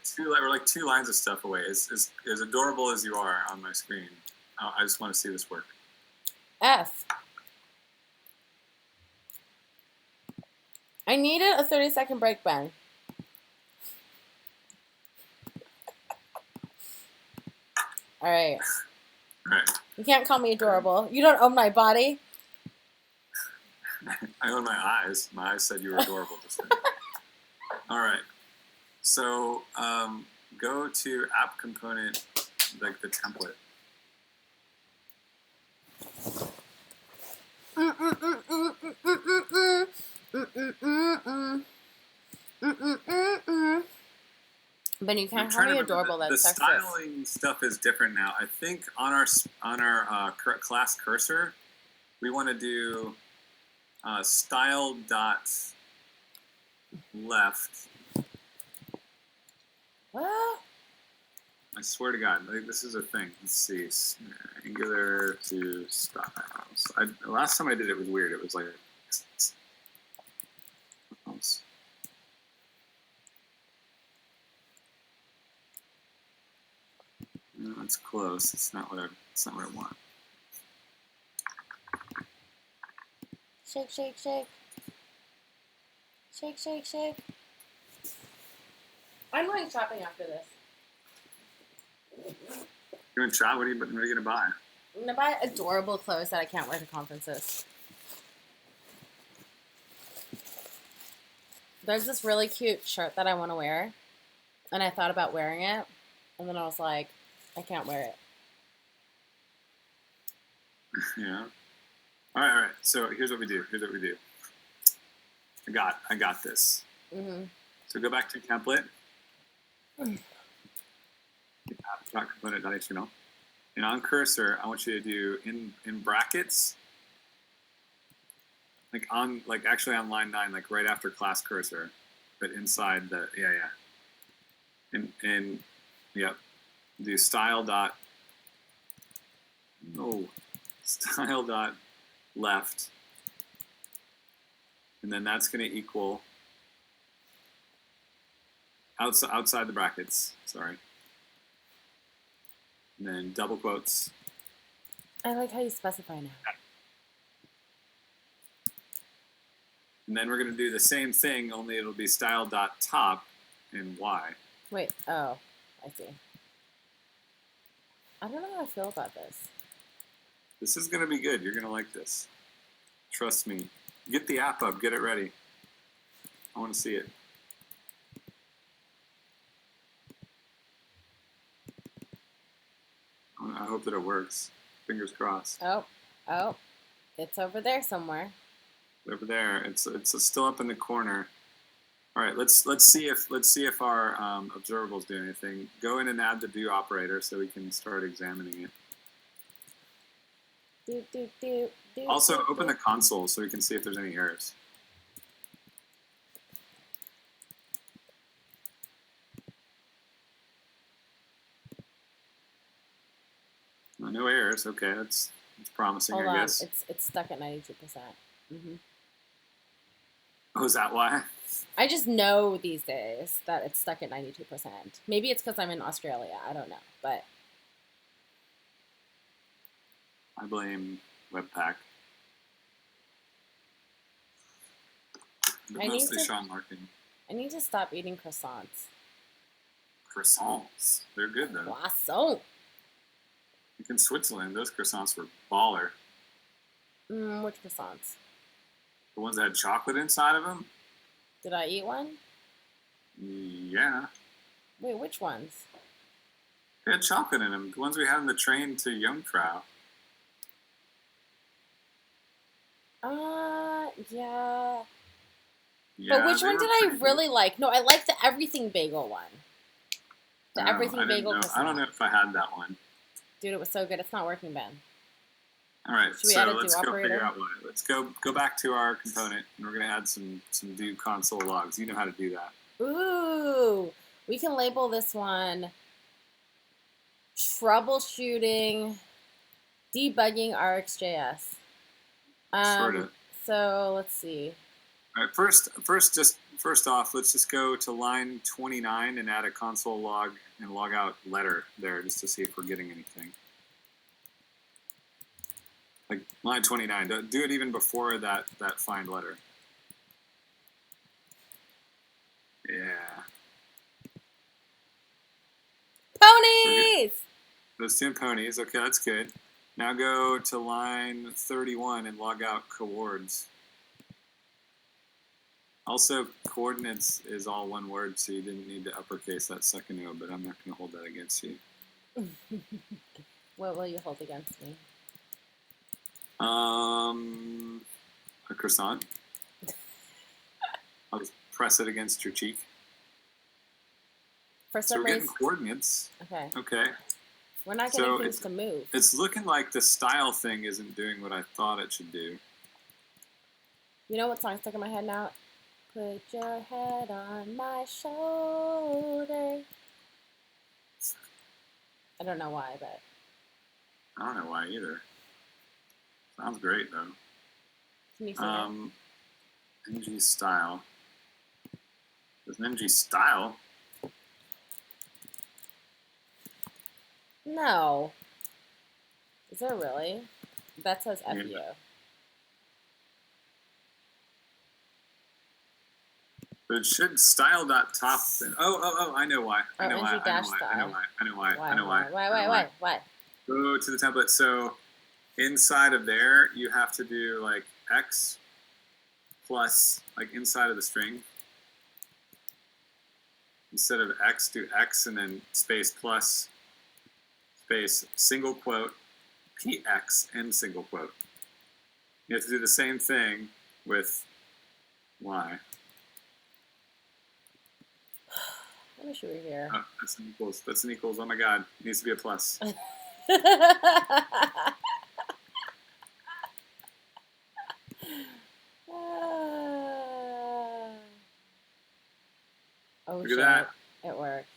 two lines of stuff away. As adorable as you are on my screen, I just want to see this work. F. I needed a 30-second break, Ben. All right. All right. You can't call me adorable. You don't own my body. I own my eyes. My eyes said you were adorable just then. All right. So go to app component, like the template. But you can't call me adorable. That's the styling stuff is different now. I think on our class cursor, we want to do style dot left. What? I swear to God, like, this is a thing. Let's see, Angular to styles. Last time I did it was weird. It was like. No, it's close. It's not what I want. Shake, shake, shake. Shake, shake, shake. I'm going shopping after this. You're going to shop? What are you going to buy? I'm going to buy adorable clothes that I can't wear to conferences. There's this really cute shirt that I want to wear, and I thought about wearing it, and then I was like, I can't wear it. Yeah. All right. So here's what we do. I got this. Mm-hmm. So go back to template. Component.html. And on cursor, I want you to do in brackets, actually on line 9, like right after class cursor, but inside the and do style dot left, and then that's going to equal outside the brackets. Sorry. And then double quotes. I like how you specify now. And then we're going to do the same thing, only it'll be style.top and Y. Wait, oh, I see. I don't know how I feel about this. This is going to be good. You're going to like this. Trust me. Get the app up. Get it ready. I want to see it. I hope that it works. Fingers crossed. Oh, it's over there somewhere. Over there, it's still up in the corner. All right, let's see if our observables do anything. Go in and add the do operator so we can start examining it. Also, open the console so we can see if there's any errors. No errors. Okay, that's promising. Hold I on. guess. It's stuck at 92%. Mm-hmm. Oh, is that why? I just know these days that it's stuck at 92%. Maybe it's because I'm in Australia. I don't know, but I blame Webpack. But mostly Sean Larkin. I need to stop eating croissants. Croissants? They're good though. Croissant. Like in Switzerland, those croissants were baller. Which croissants? The ones that had chocolate inside of them? Did I eat one? Yeah. Wait, which ones? They had chocolate in them. The ones we had on the train to Jungfrau. Yeah. But which one did I really like? No, I liked the everything bagel one. The everything bagel croissant. I don't know if I had that one. Dude, it was so good. It's not working, Ben. All right, so let's go figure out why. Let's go back to our component, and we're going to add some do console logs. You know how to do that. Ooh, we can label this one troubleshooting, debugging RxJS. Sort of. So let's see. All right, first off, let's just go to line 29 and add a console log and log out letter there just to see if we're getting anything. Like line 29, do it even before that find letter. Yeah. Ponies! Those 2 ponies, okay, that's good. Now go to line 31 and log out coords. Also, coordinates is all one word, so you didn't need to uppercase that second O, but I'm not going to hold that against you. What will you hold against me? A croissant. I'll just press it against your cheek. For some reason, we're getting coordinates. Okay. We're not getting things to move. It's looking like the style thing isn't doing what I thought it should do. You know what song stuck in my head now? Put your head on my shoulder. I don't know why, but... I don't know why either. Sounds great, though. Can you sing NG style. There's an NG style? No. Is there really? That says FU. But it should style.top. Oh, I know why. I know why. Why? Go to the template. So inside of there, you have to do like X plus, like inside of the string. Instead of X, do X and then space plus, space, single quote, PX, and single quote. You have to do the same thing with Y. I wish you were here. Oh, that's an equals. That's an equals. Oh my God. It needs to be a plus. Oh, look at that. It worked.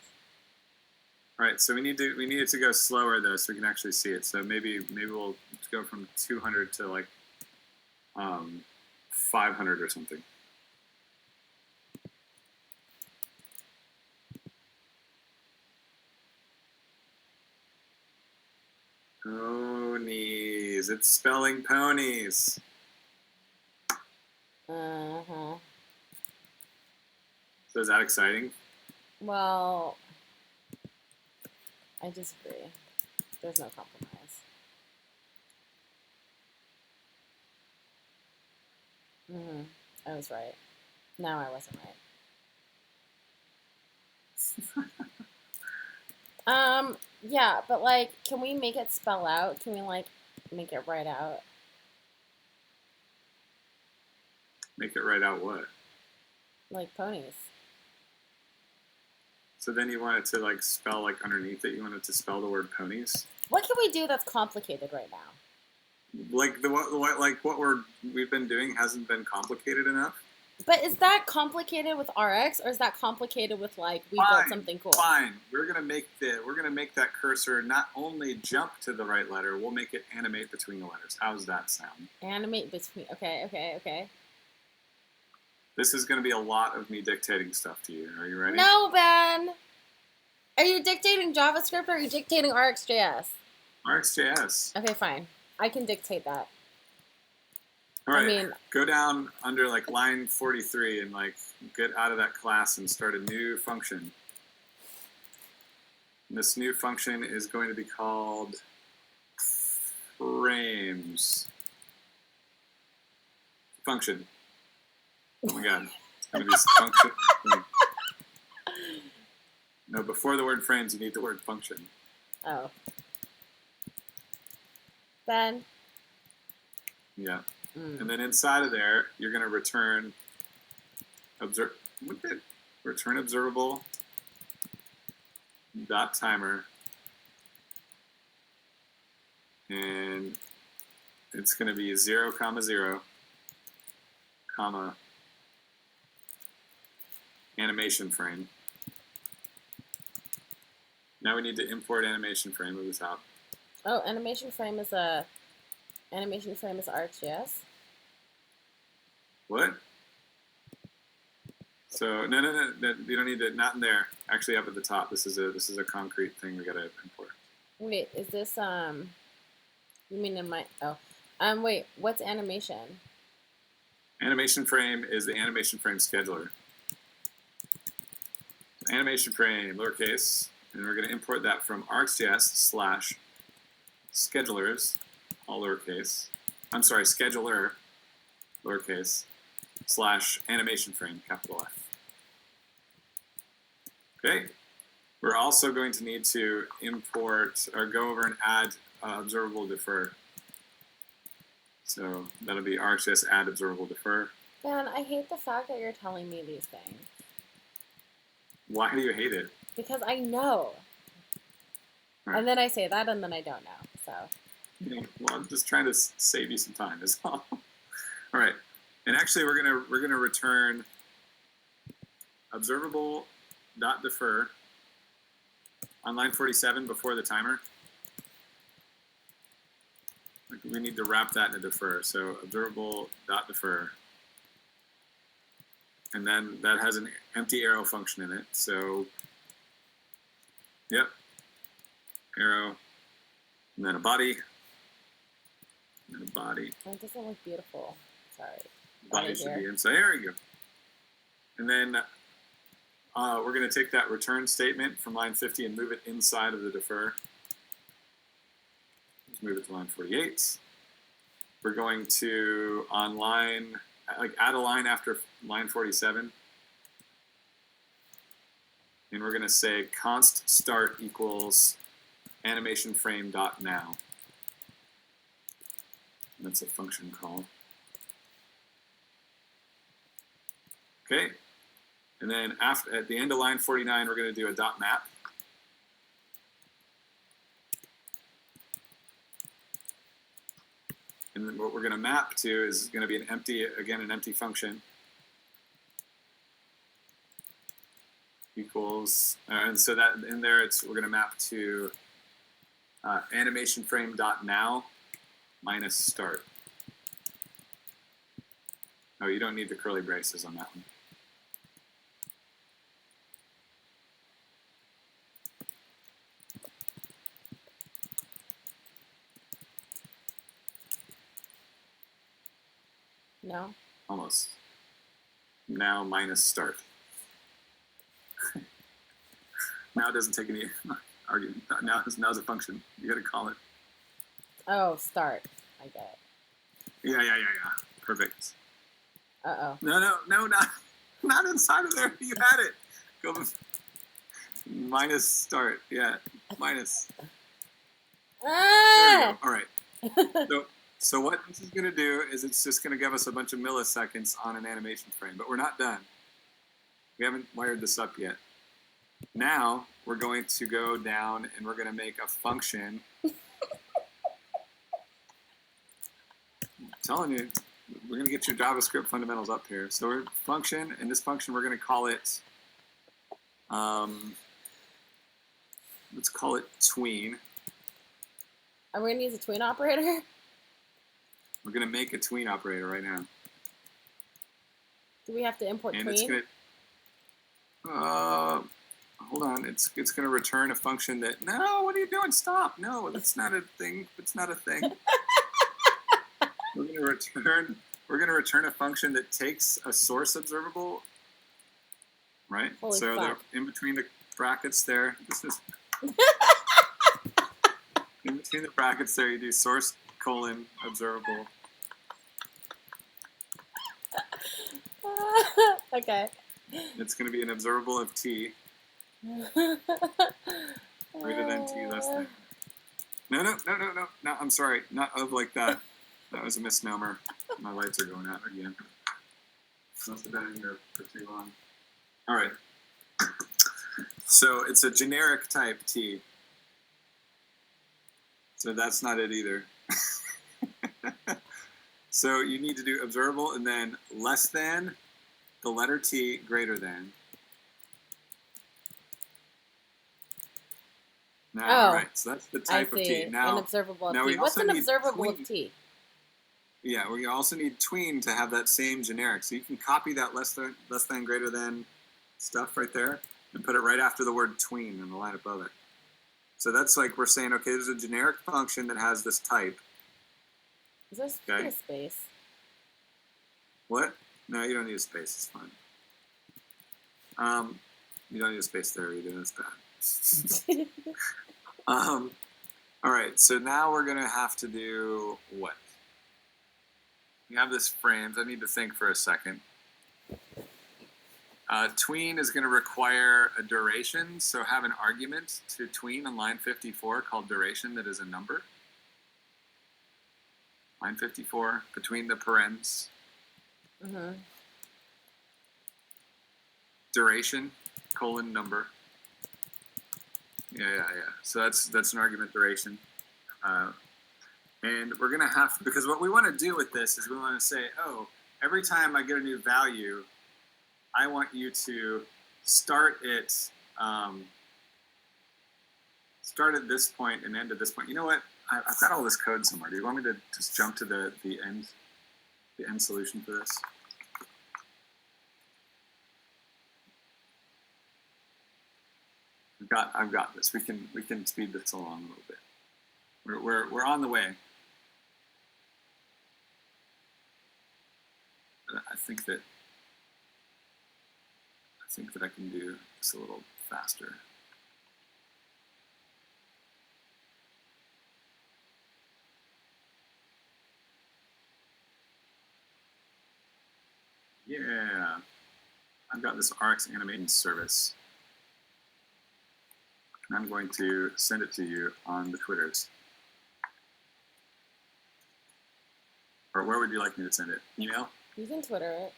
All right, so we need it to go slower though, so we can actually see it. So maybe we'll go from 200 to like 500 or something. Ponies. It's spelling ponies. Uh-huh. So is that exciting? Well, I disagree. There's no compromise. I was right. No, I wasn't right. Yeah, but like, can we make it spell out? Can we like make it write out? Make it write out what? Like ponies. So then you want it to like spell like underneath it. You want it to spell the word ponies. What can we do that's complicated right now? Like what we've been doing hasn't been complicated enough. But is that complicated with Rx, or is that complicated with like we built something cool? Fine. We're gonna make that cursor not only jump to the right letter, we'll make it animate between the letters. How's that sound? Animate between. Okay. This is gonna be a lot of me dictating stuff to you. Are you ready? No, Ben. Are you dictating JavaScript or are you dictating RxJS? RxJS. Okay, fine. I can dictate that. All right, go down under like line 43 and like get out of that class and start a new function. And this new function is going to be called frames. Function. Oh my God, it's going to be function. No, before the word frames, you need the word function. Oh. Ben? Yeah. And then inside of there, you're going to return observable dot timer, and it's going to be 0, 0, comma animation frame. Now we need to import animation frame at the top. Oh, animation frame is RxJS. What? So no, you don't need it. Not in there. Actually, up at the top. This is a concrete thing we gotta import. Wait, is this You mean in my wait, what's animation? Animation frame is the animation frame scheduler. Animation frame lowercase, and we're gonna import that from RxJS / schedulers, all lowercase. I'm sorry, scheduler, lowercase. / animation frame, capital F. Okay, we're also going to need to import or go over and add observable defer. So that'll be RxJS add observable defer. Ben, I hate the fact that you're telling me these things. Why do you hate it? Because I know. Right. And then I say that and then I don't know. So. Yeah, well, I'm just trying to save you some time is all. All right. And actually, we're gonna return observable dot defer on line 47 before the timer. We need to wrap that in a defer. So observable dot defer, and then that has an empty arrow function in it. So, yep, arrow, and then a body, and a body. That doesn't look beautiful. Sorry. Body should be inside. There you go. And then we're going to take that return statement from line 50 and move it inside of the defer. Let's move it to line 48. We're going to, on line, like add a line after line 47. And we're going to say const start equals animation frame dot now. And that's a function call. Okay. And then after, at the end of line 49, we're going to do a dot map. And then what we're going to map to is going to be an empty, again, an empty function. Equals, and so that in there, we're going to map to animation frame dot now minus start. Oh, you don't need the curly braces on that one. No. Almost. Now minus start. Now it doesn't take any argument. Now's a function. You got to call it. Oh, start. I get it. Yeah. Perfect. Uh-oh. No, not inside of there. You had it. Go minus start. Yeah, minus. Ah! There we go. All right. So what this is going to do is it's just going to give us a bunch of milliseconds on an animation frame, but we're not done. We haven't wired this up yet. Now we're going to go down and we're going to make a function. I'm telling you, we're going to get your JavaScript fundamentals up here. So we're function, and this function we're going to call it, let's call it tween. Are we going to use a tween operator? We're going to make a tween operator right now. Do we have to import and tween? It's gonna, hold on. It's going to return a function that, no, what are you doing? Stop. No, that's not a thing. It's not a thing. We're going to return a function that takes a source observable, right? Holy so fuck. In between the brackets there, this is in between the brackets there, you do source colon observable. Okay. It's going to be an observable of t greater than t less than. No, I'm sorry. Not of like that. That was a misnomer. My lights are going out again. Must have been in here for too long. All right. So it's a generic type T. So that's not it either. So you need to do observable and then less than the letter T greater than. Now, all right. So that's the type of T. Now, an observable of T. What's an observable of T? Yeah, we also need tween to have that same generic. So you can copy that less than, greater than stuff right there and put it right after the word tween in the line above it. So that's like we're saying, okay, there's a generic function that has this type. Is there a space? What? No, you don't need a space. It's fine. You don't need a space there either. That's bad. All right, so now we're going to have to do what? We have this frames. I need to think for a second. Tween is going to require a duration, so have an argument to tween on line 54 called duration that is a number. Line 54, between the parens. Mm-hmm. Duration, colon, number. Yeah. So that's an argument duration. And we're going to have, because what we want to do with this is we want to say, oh, every time I get a new value, I want you to start at this point and end at this point. You know what? I've got all this code somewhere. Do you want me to just jump to the end solution for this? I've got this. We can speed this along a little bit. We're on the way. I think that think that I can do this a little faster. Yeah, I've got this Rx animation service. And I'm going to send it to you on the Twitters. Or where would you like me to send it? Email? You can Twitter it.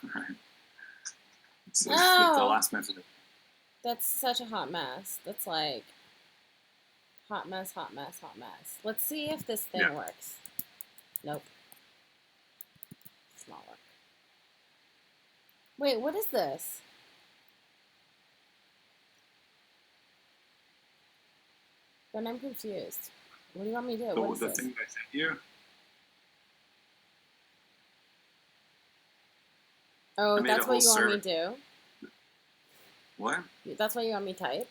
All right. It's the last message. That's such a hot mess. That's like hot mess, hot mess, hot mess. Let's see if this thing works. Nope. It's not working. Wait, what is this? Then I'm confused. What do you want me to do? What is the this? thing that I sent you? Oh, that's what you want me to do? What? That's what you want me to type?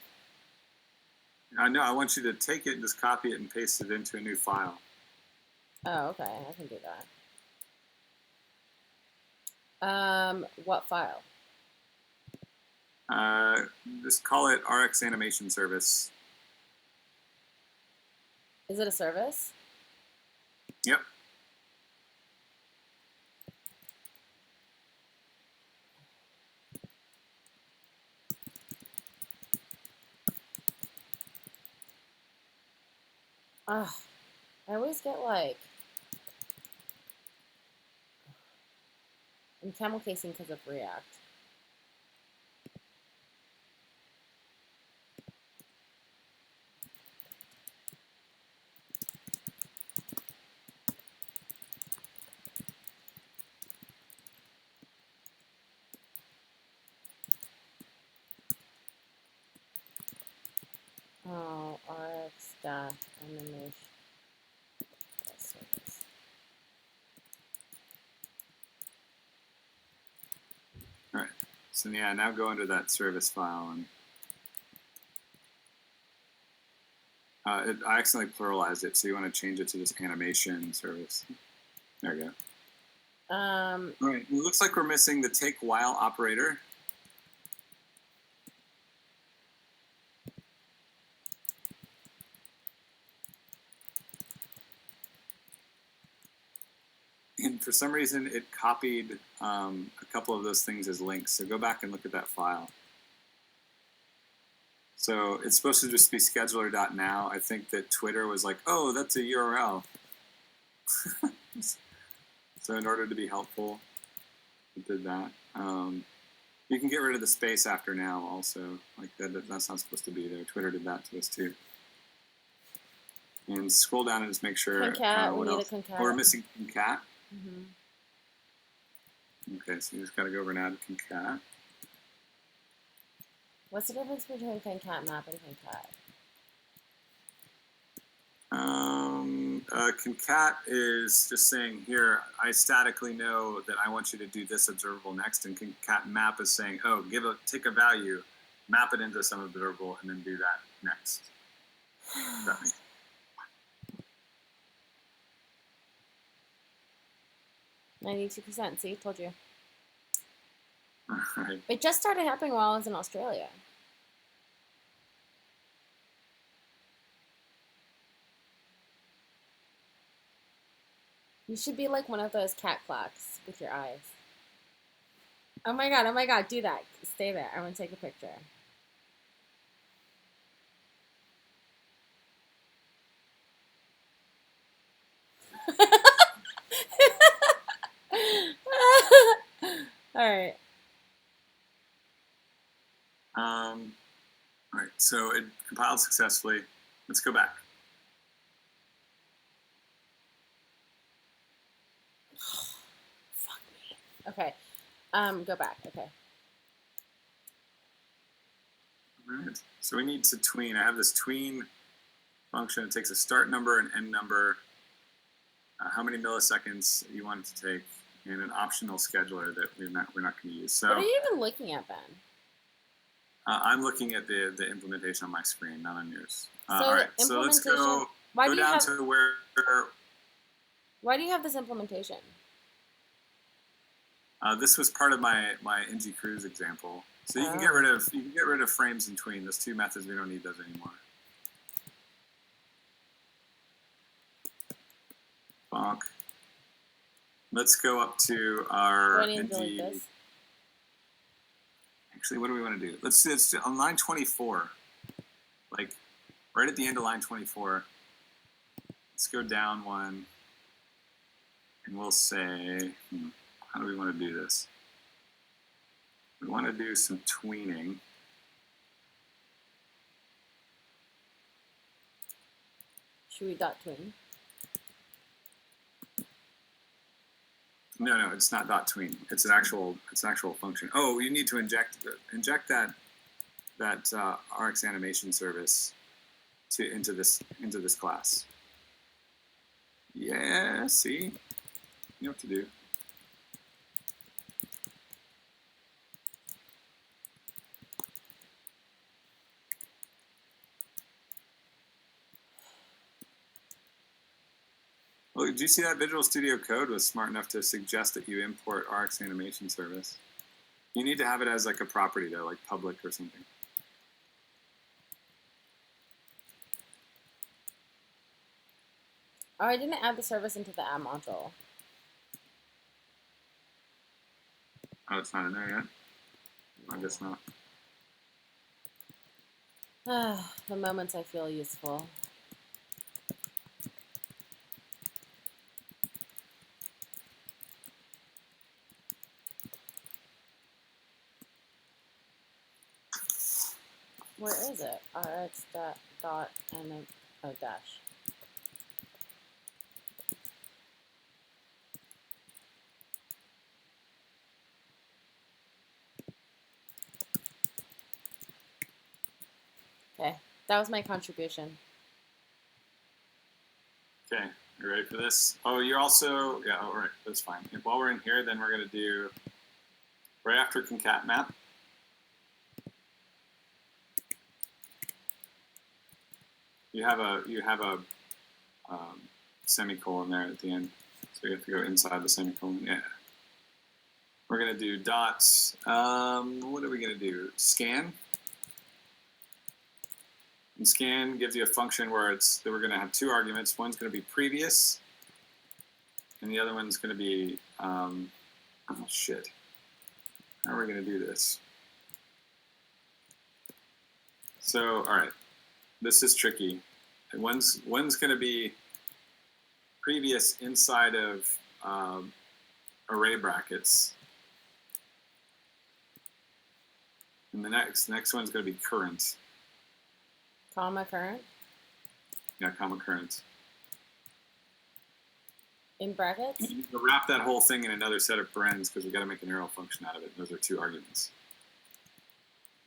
No, I want you to take it and just copy it and paste it into a new file. Oh, okay. I can do that. What file? Just call it Rx Animation Service. Is it a service? Yep. Ugh. I always get like... I'm camel casing because of React. Oh, Rx-animation service. All right. So yeah, now go into that service file and I accidentally pluralized it, so you want to change it to just animation service. There we go. All right. It looks like we're missing the take while operator. And for some reason, it copied a couple of those things as links. So go back and look at that file. So it's supposed to just be scheduler.now. I think that Twitter was like, oh, that's a URL. So in order to be helpful, it did that. You can get rid of the space after now also. Like that's not supposed to be there. Twitter did that to us too. And scroll down and just make sure. Concat, what we need else? a concat. Oh, we're missing concat. Mm-hmm. Okay, so you just got to go over and add concat. What's the difference between concat map and concat? Concat is just saying here, I statically know that I want you to do this observable next, and concat map is saying, oh, take a value, map it into some observable, and then do that next. That makes sense. 92%. See, told you. Right. It just started happening while I was in Australia. You should be like one of those cat clocks with your eyes. Oh my god, do that. Stay there. I want to take a picture. Alright. Alright, so it compiled successfully. Let's go back. Fuck me. Okay. Go back. Okay. Alright, so we need to tween. I have this tween function. It takes a start number and end number, how many milliseconds you want it to take, and an optional scheduler that we're not going to use. So what are you even looking at, Ben? I'm looking at the implementation on my screen, not on yours. So all right, so let's go down to where. Why do you have this implementation? This was part of my ng cruise example. So you can get rid of frames in tween. Those two methods, we don't need those anymore. Bonk. Let's go up to our ng. Actually, what do we want to do? Let's do on line 24, like right at the end of line 24. Let's go down one, and we'll say, how do we want to do this? We want to do some tweening. Should we dot tween? No, it's not dot tween. It's an actual function. Oh, you need to inject that Rx animation service into this class. Yeah, see, you know what to do. Well, did you see that Visual Studio Code was smart enough to suggest that you import Rx animation service? You need to have it as like a property though, like public or something. Oh, I didn't add the service into the app module. Oh, it's not in there yet? I guess not. The moments I feel useful. Where is it? Rx dot and oh dash. Okay, that was my contribution. Okay, you ready for this? Oh, you're also, yeah, all right, that's fine. And while we're in here, then we're going to do, right after concat map, you have a semicolon there at the end, so you have to go inside the semicolon. Yeah. We're gonna do dots. What are we gonna do? Scan. And scan gives you a function where we're gonna have two arguments. One's gonna be previous, and the other one's gonna be oh shit. How are we gonna do this? So all right. This is tricky. And one's going to be previous inside of array brackets, and the next one's going to be current. Comma current. Yeah, comma current. In brackets. And you can wrap that whole thing in another set of parens because we got to make an arrow function out of it. Those are two arguments.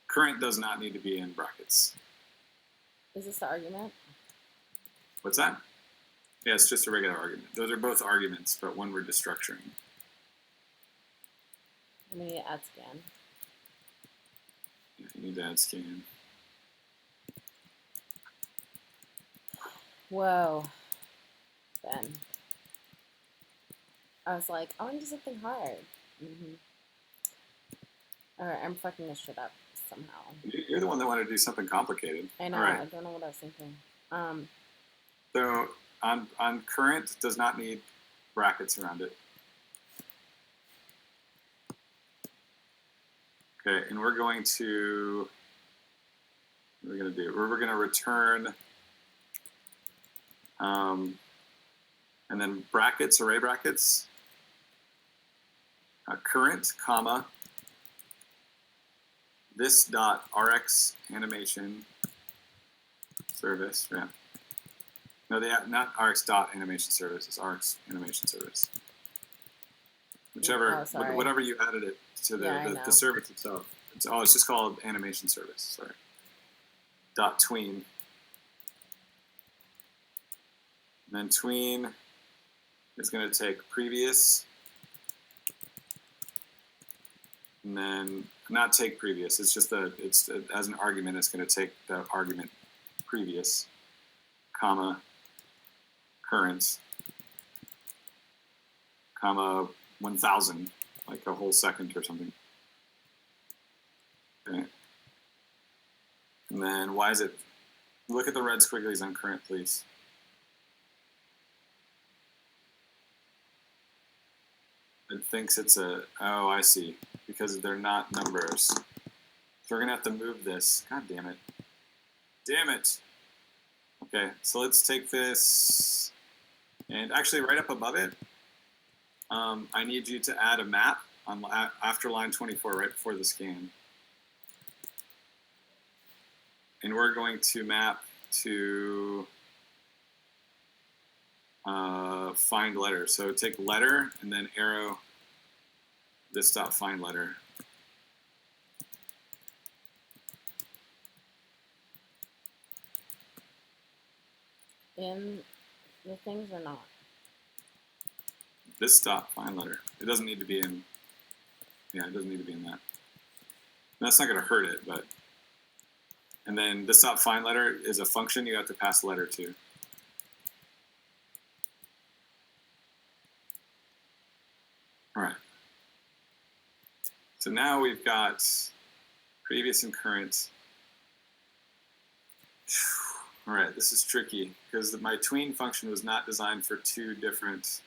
Current does not need to be in brackets. Is this the argument? What's that? Yeah, it's just a regular argument. Those are both arguments, but one we're destructuring. I'm going to add scan. Yeah, you need to add scan. Whoa. Ben. I was like, I want to do something hard. Alright, I'm fucking this shit up somehow. You're the one that wanted to do something complicated. I know, right. I don't know what I was thinking. So on current does not need brackets around it. Okay, and we're going to return and then brackets, array brackets, current, comma, this dot Rx animation service, yeah. No, not Rx dot animation service, it's Rx animation service. Whichever, whatever you added it to the service itself. It's just called animation service, sorry. Dot tween. And then tween is going to take previous And then not take previous. It's just as an argument, it's going to take the argument previous, comma, current, comma, 1000, like a whole second or something. Okay. And then why is it, look at the red squigglies on current, please. It thinks it's oh, I see, because they're not numbers. So we're going to have to move this. God damn it. Damn it. Okay, so let's take this, and actually right up above it, I need you to add a map on after line 24, right before the scan. And we're going to map to find letter. So take letter and then arrow this dot find letter. In the things or not? This dot find letter. It doesn't need to be in. Yeah, it doesn't need to be in that. That's not going to hurt it, but. And then this dot find letter is a function you have to pass letter to. All right. So now we've got previous and current. All right, this is tricky because my tween function was not designed for two different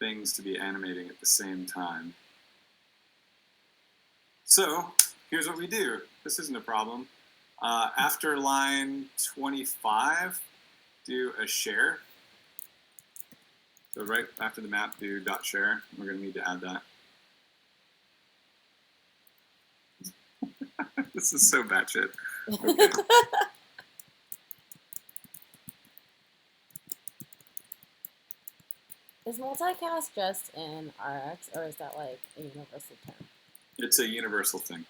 things to be animating at the same time. So here's what we do. This isn't a problem. After line 25, do a share. So right after the map, do dot share. We're going to need to add that. This is so batshit. Okay. Is multicast just in Rx, or is that like a universal term? It's a universal thing.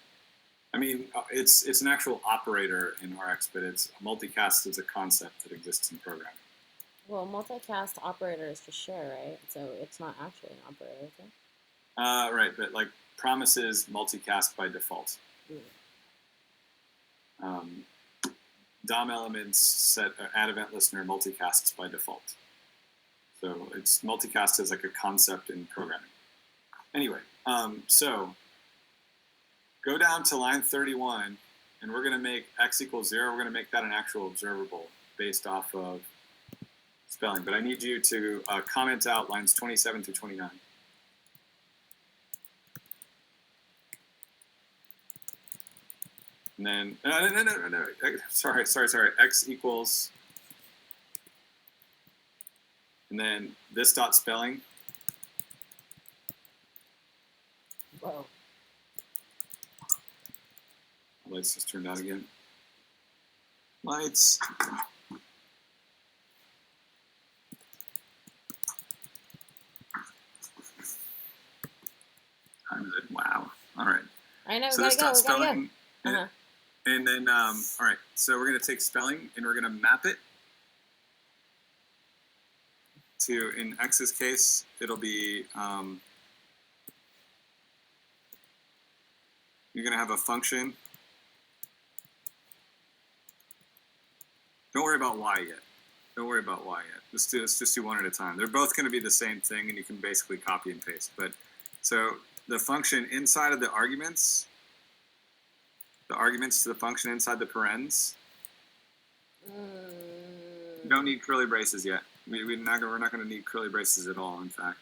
I mean, it's an actual operator in Rx, but multicast is a concept that exists in programming. Well, multicast operator is just share, right? So it's not actually an operator, is it? Right, but like promises multicast by default. DOM elements set add event listener multicasts by default. So it's multicast is like a concept in programming. Anyway, so go down to line 31, and we're going to make x equals 0. We're going to make that an actual observable based off of spelling. But I need you to comment out lines 27 through 29. And then, no. Sorry. X equals, and then this dot spelling. Whoa. Lights just turned on again. Lights. Time is it? Wow. All right. I know. So this dot spelling. Uh-huh. And then, all right. So we're going to take spelling and we're going to map it to, in X's case, it'll be, you're going to have a function. Don't worry about Y yet. Let's just do one at a time. They're both going to be the same thing, and you can basically copy and paste. But so the function inside of the arguments to the function inside the parens. You don't need curly braces yet. We're not going to need curly braces at all, in fact.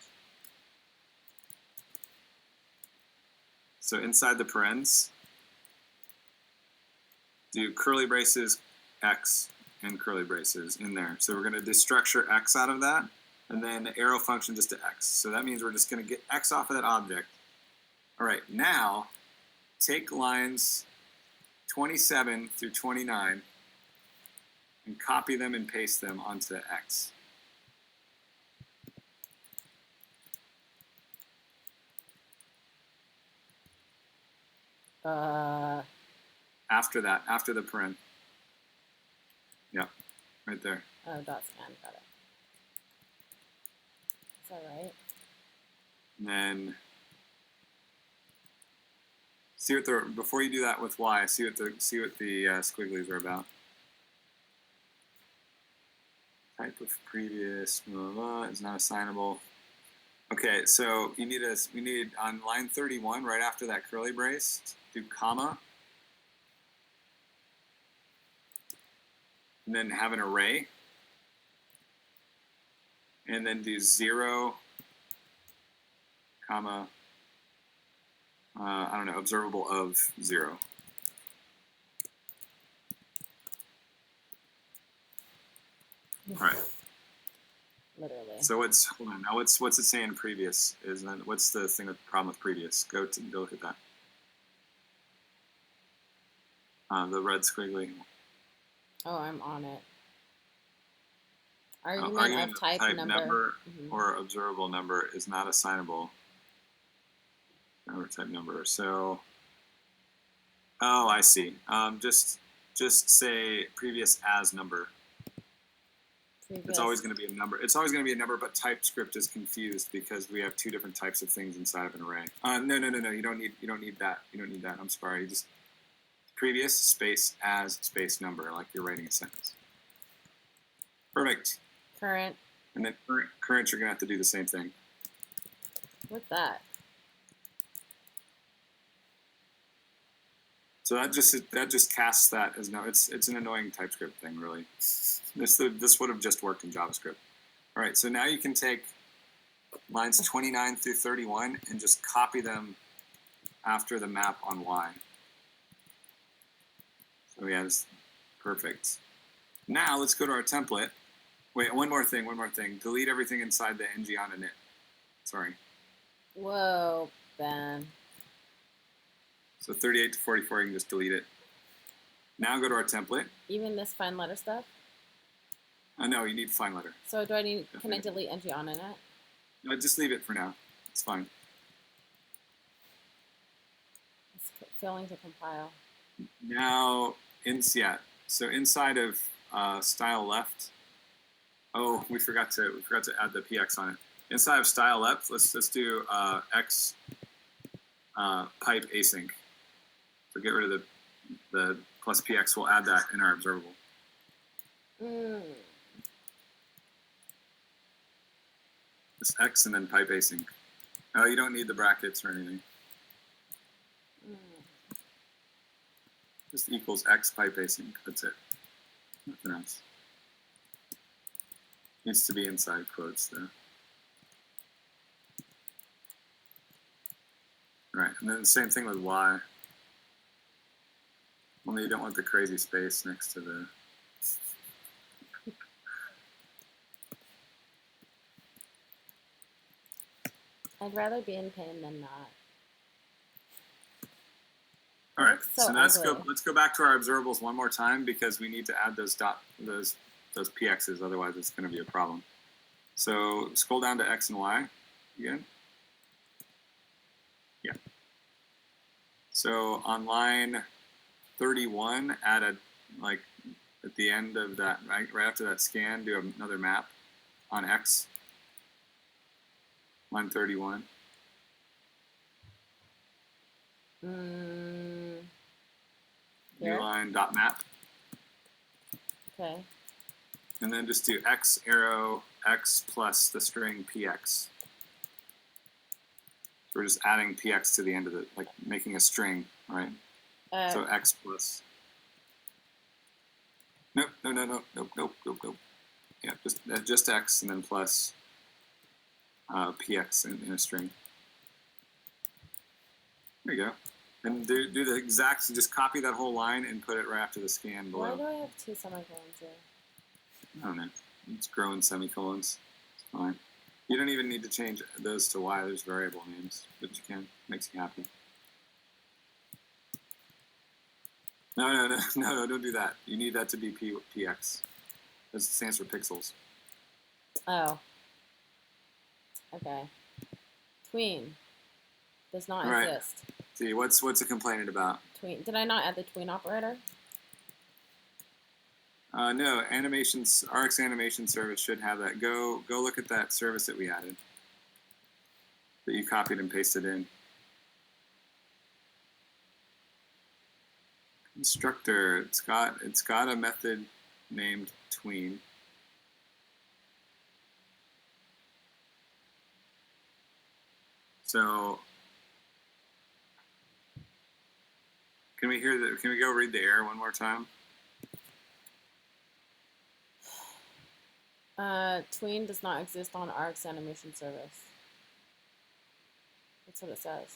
So inside the parens, do curly braces X and curly braces in there. So we're going to destructure X out of that, and then the arrow function just to X. So that means we're just going to get X off of that object. All right, now take lines 27 through 29 and copy them and paste them onto X. After that, after the paren. Yeah, right there. Oh, dot scan, got it. Is that right? And then See what the, before you do that with y, see what the squigglies are about. Type of previous blah, blah, blah, is not assignable. Okay, so we need on line 31, right after that curly brace, do comma, and then have an array, and then do 0, comma, I don't know, observable of 0. All right. Literally. So hold on, now what's it saying previous? What's the thing with the problem with previous? Go look at that. The red squiggly. Oh, I'm on it. Argument of type number or observable number is not assignable. Number type number. So, oh, I see. Just say previous as number. Previous. It's always going to be a number. It's always going to be a number, but TypeScript is confused because we have two different types of things inside of an array. No. You don't need that. You don't need that. I'm sorry. Just previous space as space number, like you're writing a sentence. Perfect. Current. And then current, you're going to have to do the same thing. What's that? So that just casts that as no. It's an annoying TypeScript thing, really. This would have just worked in JavaScript. All right, so now you can take lines 29 through 31 and just copy them after the map on Y. So yeah, it's perfect. Now let's go to our template. Wait, one more thing. Delete everything inside the ng on init. Sorry. Whoa, Ben. So 38 to 44, you can just delete it. Now go to our template. Even this fine letter stuff? No, you need fine letter. So do I need? Can I delete ng on init? No, just leave it for now. It's fine. It's failing to compile. Now, so inside of style left. Oh, we forgot to add the px on it. Inside of style left, let's do x pipe async. So get rid of the plus px. We'll add that in our observable. Just x and then pipe async. Oh, you don't need the brackets or anything. Just equals x pipe async. That's it. Nothing else. Needs to be inside quotes though. All right, and then the same thing with y. Only you don't want the crazy space next to the. I'd rather be in pain than not. All right, so let's go back to our observables one more time because we need to add those px's, otherwise it's going to be a problem. So scroll down to x and y again. Yeah. So on line 31, add a at the end of that, right after that scan, do another map on x. Line 31. New line dot map. Okay. And then just do x arrow x plus the string px. So we're just adding px to the end of it, like making a string, right? So x plus. Nope. Yeah, just x and then plus px in a string. There you go. And do the exact, so just copy that whole line and put it right after the scan below. Why do I have two semicolons here? I don't know. It's growing semicolons. It's fine. You don't even need to change those to y. There's variable names, but you can. Makes you happy. No, don't do that. You need that to be px. That stands for pixels. Oh. Okay. Tween does not exist. See, what's it complaining about? Tween. Did I not add the tween operator? No, animations. Rx animation service should have that. Go look at that service that we added. That you copied and pasted in. Constructor. It's got a method named tween. So can we go read the error one more time? Tween does not exist on Rx animation service. That's what it says.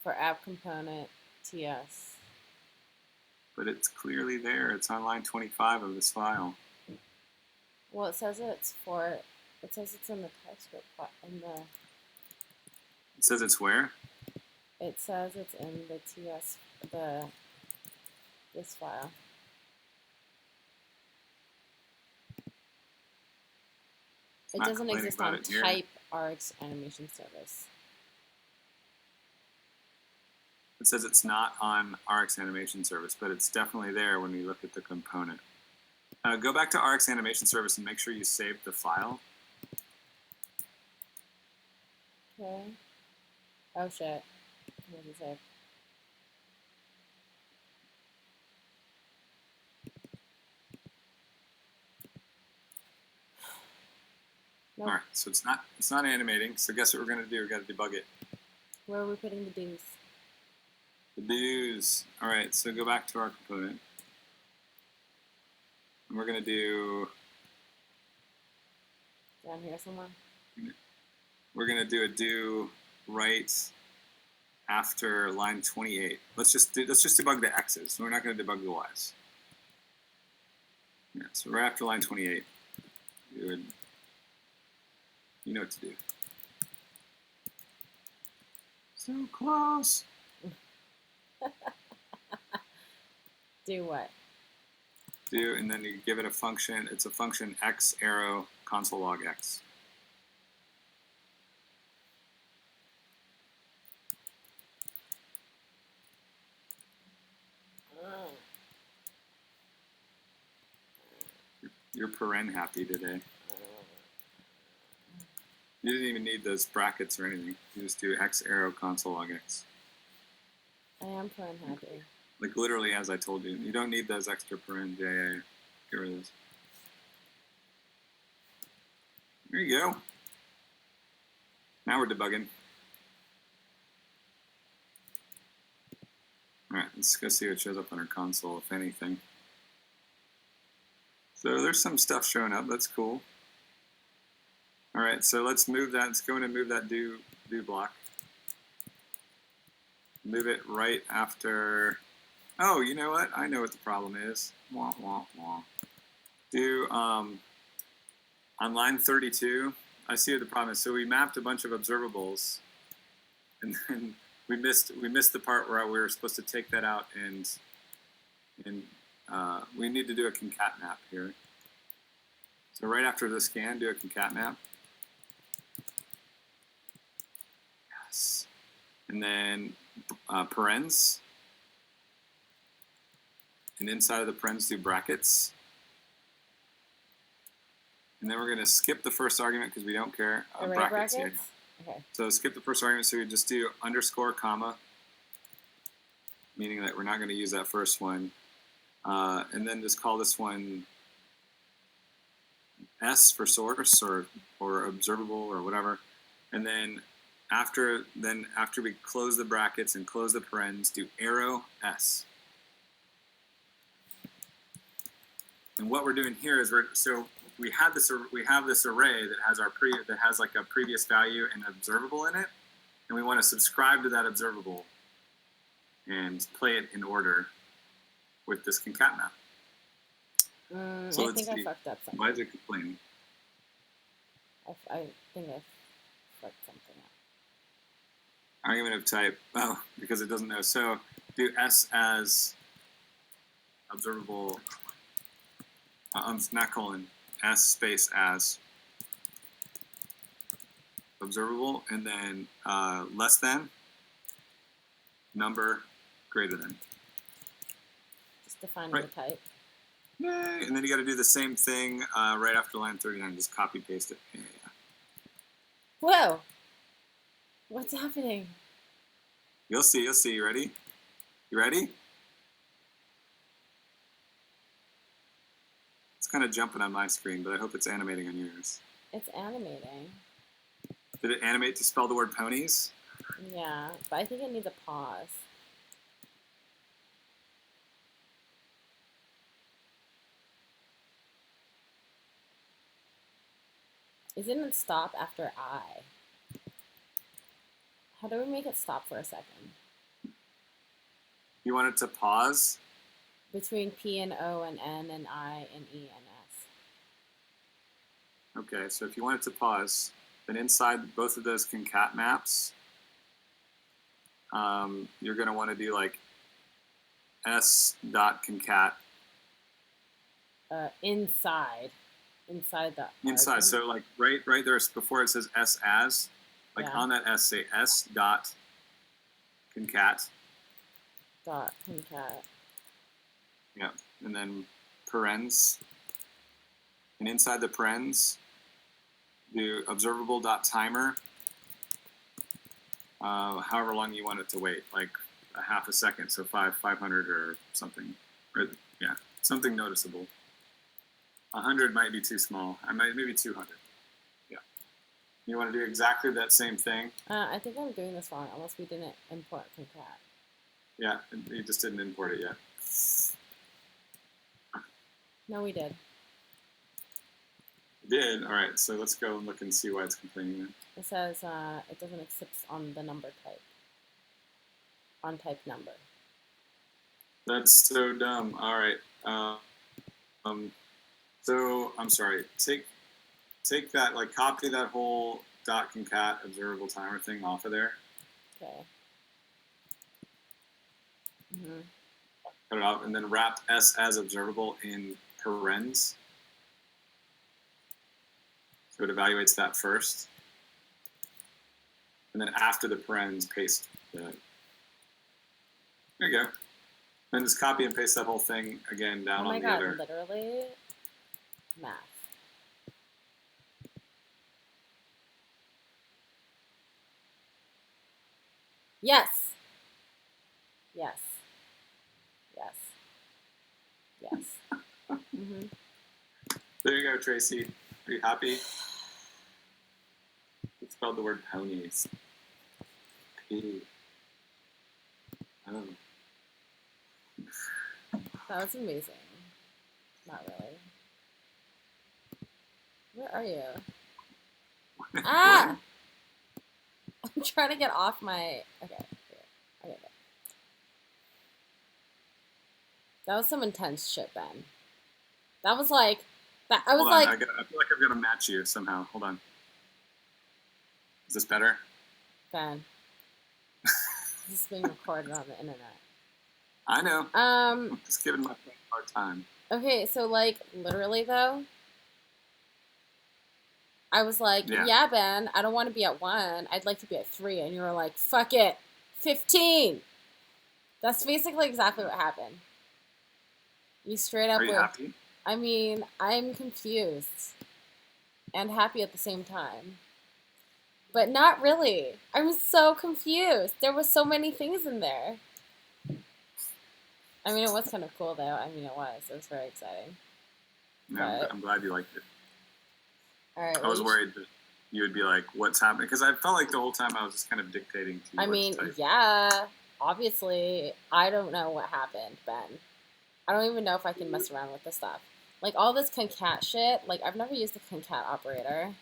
For app component TS. But it's clearly there. It's on line 25 of this file. Well, it says it's in the TypeScript It says it's where? It says it's in the TS this file. It doesn't exist on type Rx animation service. It says it's not on Rx animation service, but it's definitely there when we look at the component. Go back to Rx animation service and make sure you save the file. Okay. Oh shit. What did it say? Nope. All right, so it's not animating. So guess what we're gonna do? We got to debug it. Where are we putting the do's? The do's. All right, so go back to our component, and we're gonna do down here somewhere. We're gonna do a do right after line 28. Let's just debug the x's. We're not gonna debug the y's. Yeah, so right after line 28, you know what to do. So close. Do what? Do, and then you give it a function. It's a function x arrow console log x. You're paren happy today. You didn't even need those brackets or anything. You just do x arrow console log x. I am paren happy. Like literally as I told you. You don't need those extra paren. Yeah. Get rid of those. There you go. Now we're debugging. Alright, let's go see what shows up on our console, if anything. So there's some stuff showing up. That's cool. All right, so let's move that. Let's go in and move that do block. Move it right after. Oh, you know what? I know what the problem is. Wah, wah, wah. Do on line 32. I see what the problem is. So we mapped a bunch of observables, and then we missed the part where we were supposed to take that out and we need to do a concat map here. So right after the scan, do a concat map. Yes. And then parens. And inside of the parens, do brackets. And then we're going to skip the first argument because we don't care. Brackets. Yeah. Okay. So skip the first argument. So we just do underscore comma, meaning that we're not going to use that first one. And then just call this one S for source or observable or whatever. And then after we close the brackets and close the parens, do arrow S. And what we're doing here is we have this array that has like a previous value and observable in it, and we want to subscribe to that observable and play it in order with this concat map. So I think I fucked up something. Why is it complaining? I think I fucked something up. Argument of type. Oh, because it doesn't know. So do S as observable. Not colon. S space as observable, and then less than number greater than. Just defining the type. Yay. And then you got to do the same thing right after line 39. Just copy paste it. Yeah. Whoa! What's happening? You'll see. You ready? You ready? kind of jumping on my screen, but I hope it's animating on yours. It's animating. Did it animate to spell the word ponies? Yeah, but I think it needs a pause. It didn't stop after I. How do we make it stop for a second? You want it to pause? Between P and O and N and I and E and S. Okay, so if you want it to pause, then inside both of those concat maps, you're going to want to do like s.concat. Inside the inside argument. So like right there before it says s as, like on that s say s dot concat. Dot concat. Yeah, and then parens, and inside the parens do observable dot timer, however long you want it to wait, like a half a second, so 500 or something, or yeah, something noticeable. 100 might be too small. Maybe 200. Yeah. You want to do exactly that same thing? I think I'm doing this wrong, unless we didn't import concat. Yeah, you just didn't import it yet. No, we did. You did? All right, so let's go and look and see why it's complaining then. It says it doesn't accept on the number type. On type number. That's so dumb. All right. So I'm sorry. Take that, like copy that whole dot concat observable timer thing off of there. Okay. Mm-hmm. Cut it off, and then wrap s as observable in parens. So it evaluates that first, and then after the parens, paste that. There you go. Then just copy and paste that whole thing again down on the other. Oh my god, literally math. Yes. Yes. Yes. Yes. Mm-hmm. There you go, Tracy. Are you happy? You spelled the word ponies. P. Oh. That was amazing. Not really. Where are you? Ah! I'm trying to get off my... Okay. Okay. That was some intense shit, Ben. That was like... I was like... I feel like I've got to match you somehow. Hold on. Is this better? Ben. This is being recorded on the internet. I know. I'm just giving my friend a hard time. Okay, so like literally though, I was like, yeah, Ben, I don't want to be at 1. I'd like to be at 3, and you were like, fuck it, 15. That's basically exactly what happened. You straight up. Are you happy? I mean, I'm confused and happy at the same time. But not really. I'm so confused. There were so many things in there. I mean, it was kind of cool, though. I mean, it was. It was very exciting. Yeah, I'm glad you liked it. All right. I was worried that you would be like, what's happening? Because I felt like the whole time I was just kind of dictating to you. I mean, yeah. Obviously, I don't know what happened, Ben. I don't even know if I can mess around with this stuff. Like, all this concat shit, like, I've never used the concat operator.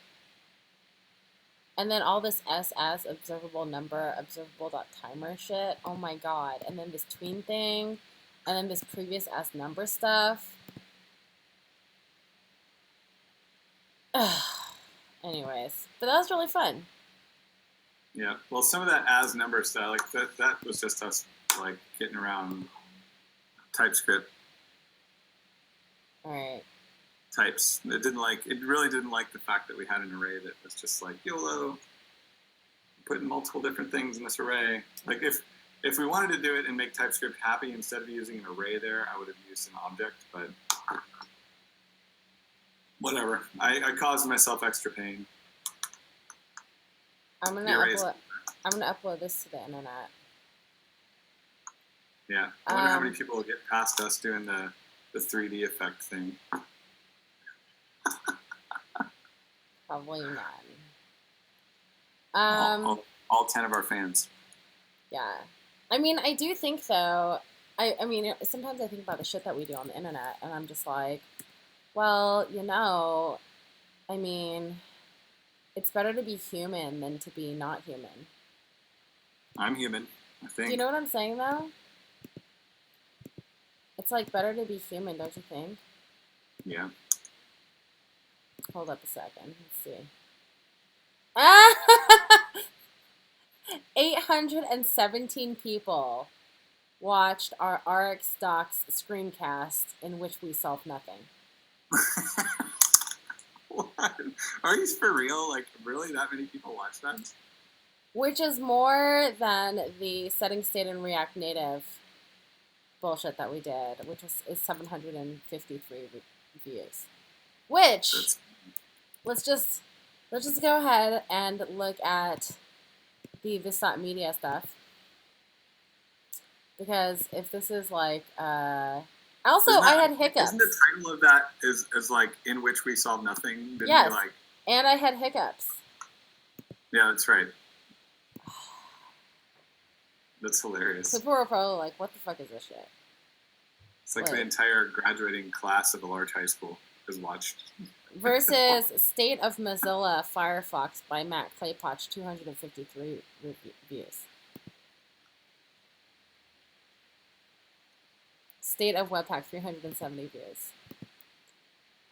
And then all this s as observable number, observable.timer shit. Oh my god. And then this tween thing. And then this previous as number stuff. Anyways. But that was really fun. Yeah. Well, some of that as number stuff, like, that was just us, like, getting around TypeScript. Alright. Types. It really didn't like the fact that we had an array that was just like YOLO, putting multiple different things in this array. Like if we wanted to do it and make TypeScript happy, instead of using an array there, I would have used an object, but whatever. I caused myself extra pain. I'm gonna upload this to the internet. Yeah. I wonder how many people will get past us doing the 3D effect thing. Probably none. All 10 of our fans. Yeah. I mean, I do think, though, I mean, sometimes I think about the shit that we do on the internet, and I'm just like, well, I mean, it's better to be human than to be not human. I'm human, I think. Do you know what I'm saying, though? It's, like, better to be human, don't you think? Yeah. Hold up a second. Let's see. Ah! 817 people watched our RX Docs screencast in which we solved nothing. What? Are you for real? Like, really? That many people watch that? Which is more than the setting state in React Native bullshit that we did, which is 753 views. Which, let's just go ahead and look at the This.media stuff. Because if this is like, also I had hiccups. Isn't the title of that is like in which we solve nothing? Didn't yes, you like? And I had hiccups. Yeah, that's right. That's hilarious. People were probably like, "What the fuck is this shit?" It's like the entire graduating class of a large high school has watched. Versus State of Mozilla Firefox by Matt Claypotch, 253 views. State of Webpack, 370 views.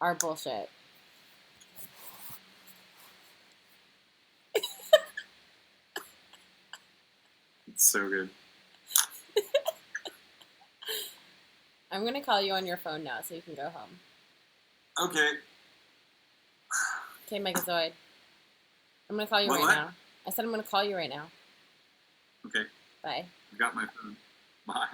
Our bullshit. It's so good. I'm going to call you on your phone now so you can go home. Okay. Okay, Megazord. I'm going to call you right now. I said I'm going to call you right now. Okay. Bye. I got my phone. Bye.